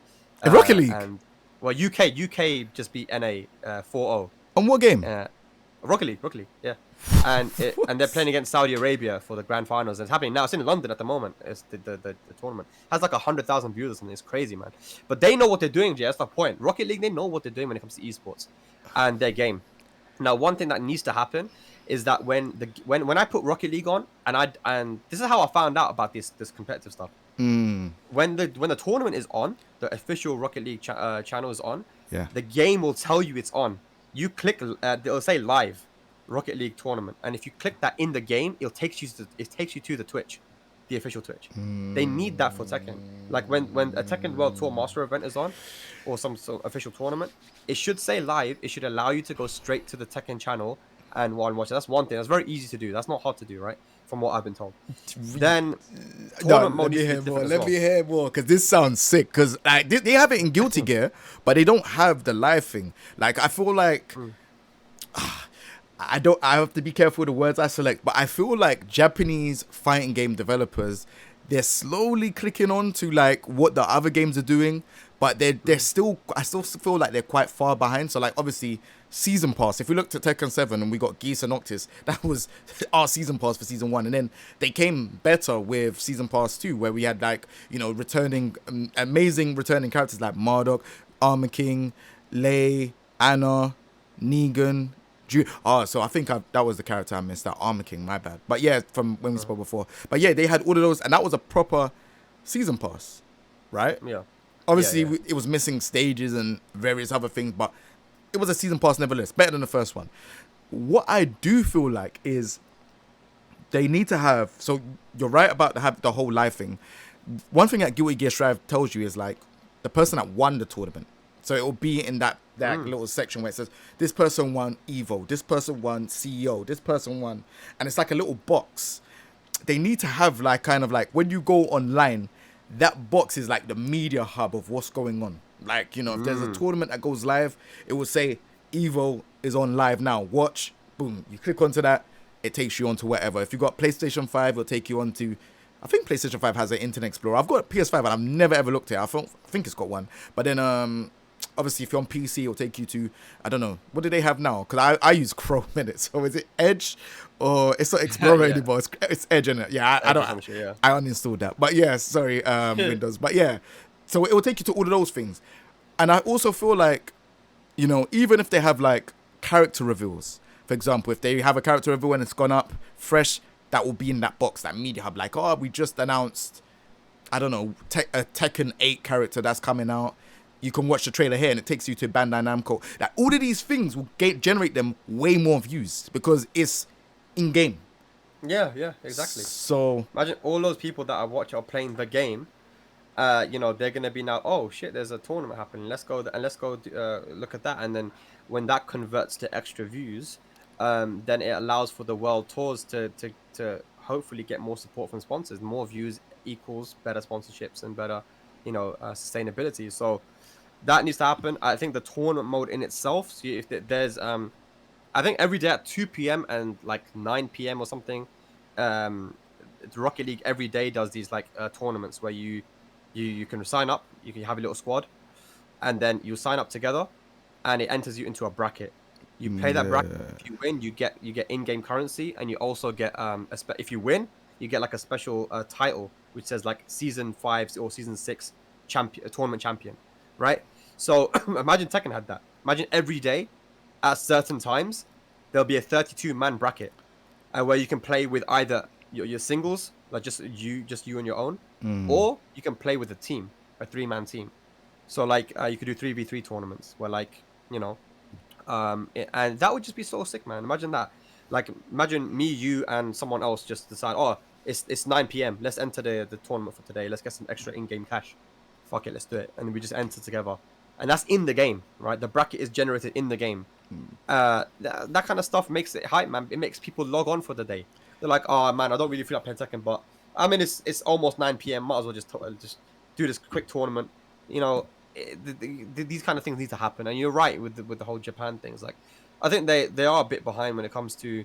In Rocket League. And well, UK just beat NA 4-0. On what game? Rocket League, yeah. And they're playing against Saudi Arabia for the grand finals. And it's happening now. It's in London at the moment. It's the tournament. It has like 100,000 viewers or something. It's crazy, man. But they know what they're doing, Jay. That's the point. Rocket League, they know what they're doing when it comes to esports and their game. Now, one thing that needs to happen is that when I put Rocket League on, and this is how I found out about this competitive stuff. When the tournament is on, the official Rocket League channel is on. Yeah. The game will tell you it's on. You click, it'll say live Rocket League tournament, and if you click that in the game, it takes you to the Twitch, the official Twitch. They need that for Tekken. Like when a Tekken World Tour Master event is on, or some sort of official tournament, it should say live. It should allow you to go straight to the Tekken channel and watch it. That's one thing. That's very easy to do. That's not hard to do, right? From what I've been told. Then No, let me hear more, because this sounds sick. Because like they have it in Guilty Gear, but they don't have the live thing. Like I feel like I have to be careful with the words I select, but I feel like Japanese fighting game developers, they're slowly clicking on to like what the other games are doing, but I still feel like they're quite far behind. So like obviously Season Pass, if we looked at Tekken 7 and we got Geese and Noctis, that was our Season Pass for Season 1, and then they came better with Season Pass 2, where we had like, amazing returning characters like Marduk, Armor King, Lei, Anna, Negan, so I think that was the character I missed, that Armor King, my bad. But yeah, from when we spoke before. But yeah, they had all of those, and that was a proper Season Pass, right? Yeah. Obviously, it was missing stages and various other things, but it was a Season Pass nevertheless, better than the first one. What I do feel like is they need to have, so you're right about the whole live thing. One thing that Guilty Gear Strive tells you is like the person that won the tournament. So it will be in that little section where it says, this person won Evo, this person won CEO, this person won. And it's like a little box. They need to have like kind of like when you go online, that box is like the media hub of what's going on. Like, if there's a tournament that goes live, it will say Evo is on live now. Watch, boom. You click onto that, it takes you onto whatever. If you got PlayStation 5, it'll take you onto, I think PlayStation 5 has an Internet Explorer. I've got a PS5 and I've never ever looked at it. I think it's got one. But then obviously if you're on PC, it'll take you to, I don't know, what do they have now? Because I use Chrome in it. So is it Edge or it's not Explorer anymore? It's Edge in it. Yeah, I uninstalled that. But yeah, sorry, Windows. But yeah, so it will take you to all of those things. And I also feel like, even if they have like character reveals, for example, if they have a character reveal and it's gone up fresh, that will be in that box, that media hub. Like, we just announced, I don't know, a Tekken 8 character that's coming out. You can watch the trailer here and it takes you to Bandai Namco. Like, all of these things will generate them way more views because it's in-game. Yeah, exactly. So imagine all those people that are playing the game. They're gonna be now. Oh shit! There's a tournament happening. Let's go look at that. And then when that converts to extra views, then it allows for the world tours to hopefully get more support from sponsors. More views equals better sponsorships and better, sustainability. So that needs to happen. I think the tournament mode in itself. So if there's I think every day at 2 p.m. and like 9 p.m. or something, Rocket League every day does these like tournaments where you can sign up, you can have a little squad, and then you sign up together, and it enters you into a bracket. You play that bracket. If you win, you get in-game currency, and you also get if you win, you get like a special title which says like Season 5 or Season 6 tournament champion, right? So imagine Tekken had that. Imagine every day at certain times there'll be a 32-man bracket where you can play with either your singles like just you on your own, Mm. or you can play with a team, a 3-man team. So like you could do 3v3 tournaments where like and that would just be so sick, man. Imagine that. Like imagine me, you, and someone else just decide, oh, it's 9 p.m. Let's enter the tournament for today. Let's get some extra in-game cash. Fuck it, let's do it. And we just enter together. And that's in the game, right? The bracket is generated in the game. That kind of stuff makes it hype, man. It makes people log on for the day. They're like, oh man, I don't really feel like playing Tekken, but I mean, it's almost 9 p.m. Might as well just do this quick tournament. You know, these kind of things need to happen. And you're right with the whole Japan things. Like, I think they are a bit behind when it comes to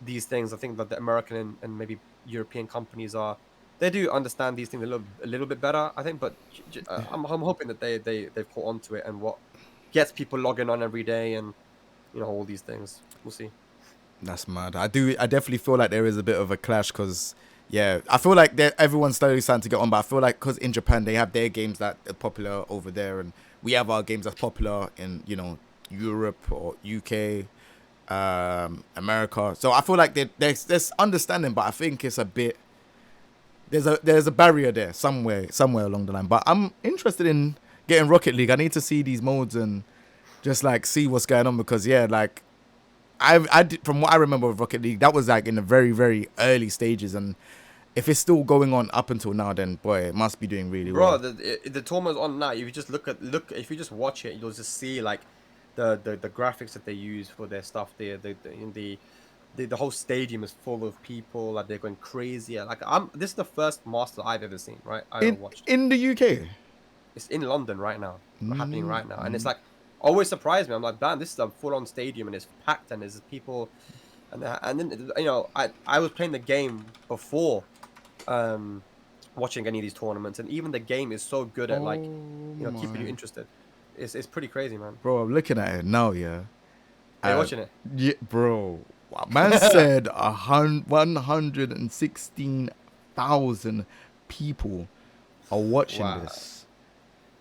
these things. I think that the American and maybe European companies they do understand these things a little bit better, I think. But I'm hoping that they've caught on to it, and what gets people logging on every day, and all these things. We'll see. That's mad. I definitely feel like there is a bit of a clash because, yeah, I feel like everyone's slowly starting to get on, but I feel like because in Japan they have their games that are popular over there, and we have our games that's popular in Europe or UK, America. So I feel like there's understanding, but I think it's a bit there's a barrier there somewhere along the line. But I'm interested in getting Rocket League. I need to see these modes and just like see what's going on because like. I did, from what I remember of Rocket League, that was like in the very, very early stages, and if it's still going on up until now, then boy, it must be doing really well. Bro, the tournament's on now. If you just if you just watch it, you'll just see like the graphics that they use for their stuff. The whole stadium is full of people. Like they're going crazy. Like this is the first Master I've ever seen. Right, I watched in the UK. It's in London right now, happening right now, and it's like. Always surprised me. I'm like, man, this is a full-on stadium and it's packed and there's people, and then I was playing the game before, watching any of these tournaments, and even the game is so good at like, keeping you interested. It's pretty crazy, man. Bro, I'm looking at it now. Yeah, are you watching it? Yeah, bro. Man said 116,000 people are watching this.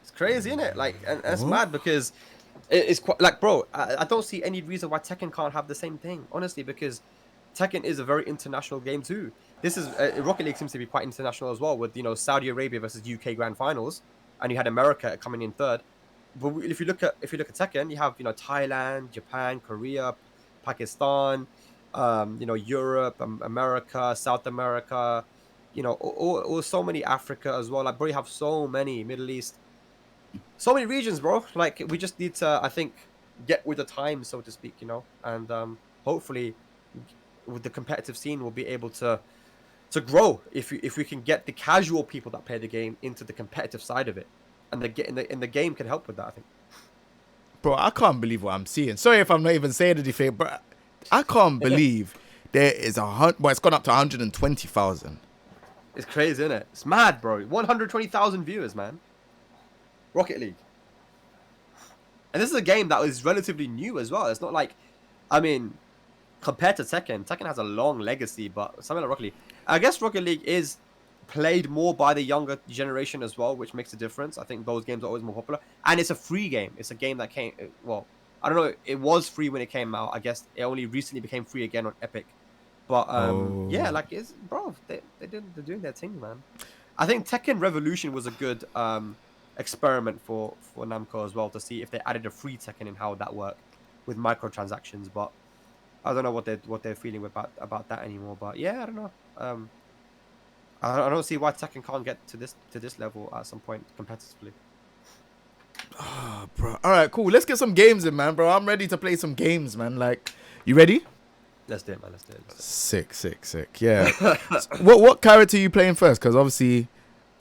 It's crazy, isn't it? Like, and it's mad because. It's quite like, bro, I don't see any reason why Tekken can't have the same thing, honestly, because Tekken is a very international game too. This is Rocket League seems to be quite international as well, with Saudi Arabia versus UK Grand Finals, and you had America coming in third. But if you look at Tekken, you have Thailand, Japan, Korea, Pakistan, Europe, America, South America, or so many Africa as well. Like, bro, you have so many Middle East. So many regions, bro. Like, we just need to, I think, get with the times, so to speak, and hopefully with the competitive scene we'll be able to grow if we can get the casual people that play the game into the competitive side of it, and the game can help with that, I think. Bro, I can't believe what I'm seeing. Sorry if I'm not even saying anything, but I can't believe there is it's gone up to 120,000. It's crazy, isn't it? It's mad, bro. 120,000 viewers, man. Rocket League. And this is a game that is relatively new as well. It's not like, I mean, compared to Tekken has a long legacy, but something like Rocket League. I guess Rocket League is played more by the younger generation as well, which makes a difference. I think those games are always more popular. And it's a free game. It's a game that came, well, I don't know, it was free when it came out. I guess it only recently became free again on Epic. But yeah, like, they're doing their thing, man. I think Tekken Revolution was a good experiment for Namco as well, to see if they added a free Tekken and how that worked with microtransactions. But I don't know what they're feeling about that anymore. But yeah, I don't know. I don't see why Tekken can't get to this level at some point competitively. Oh, bro. All right, cool. Let's get some games in, man, bro. I'm ready to play some games, man. Like, you ready? Let's do it, man. Let's do it. Sick. Yeah. What character are you playing first? Because obviously,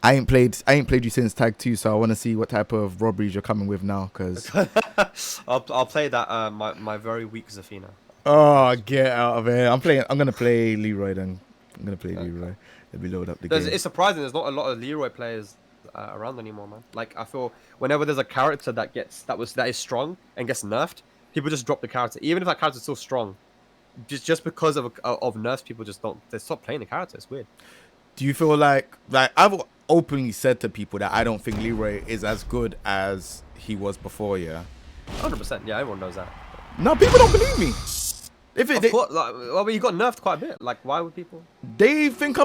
I ain't played you since Tag 2, so I want to see what type of robberies you're coming with now. Cause I'll play that my very weak Zafina. Oh, get out of here! I'm gonna play Leroy then. I'm gonna play Leroy. Let me load up the game. It's surprising there's not a lot of Leroy players around anymore, man. Like, I feel whenever there's a character that is strong and gets nerfed, people just drop the character, even if that character's still strong. Just because of nerfs, people they stop playing the character. It's weird. Do you feel like I've openly said to people that I don't think Leroy is as good as he was before? Yeah, 100%. Yeah, everyone knows that. No, people don't believe me. Well, you got nerfed quite a bit. Like, why would people? They think I'm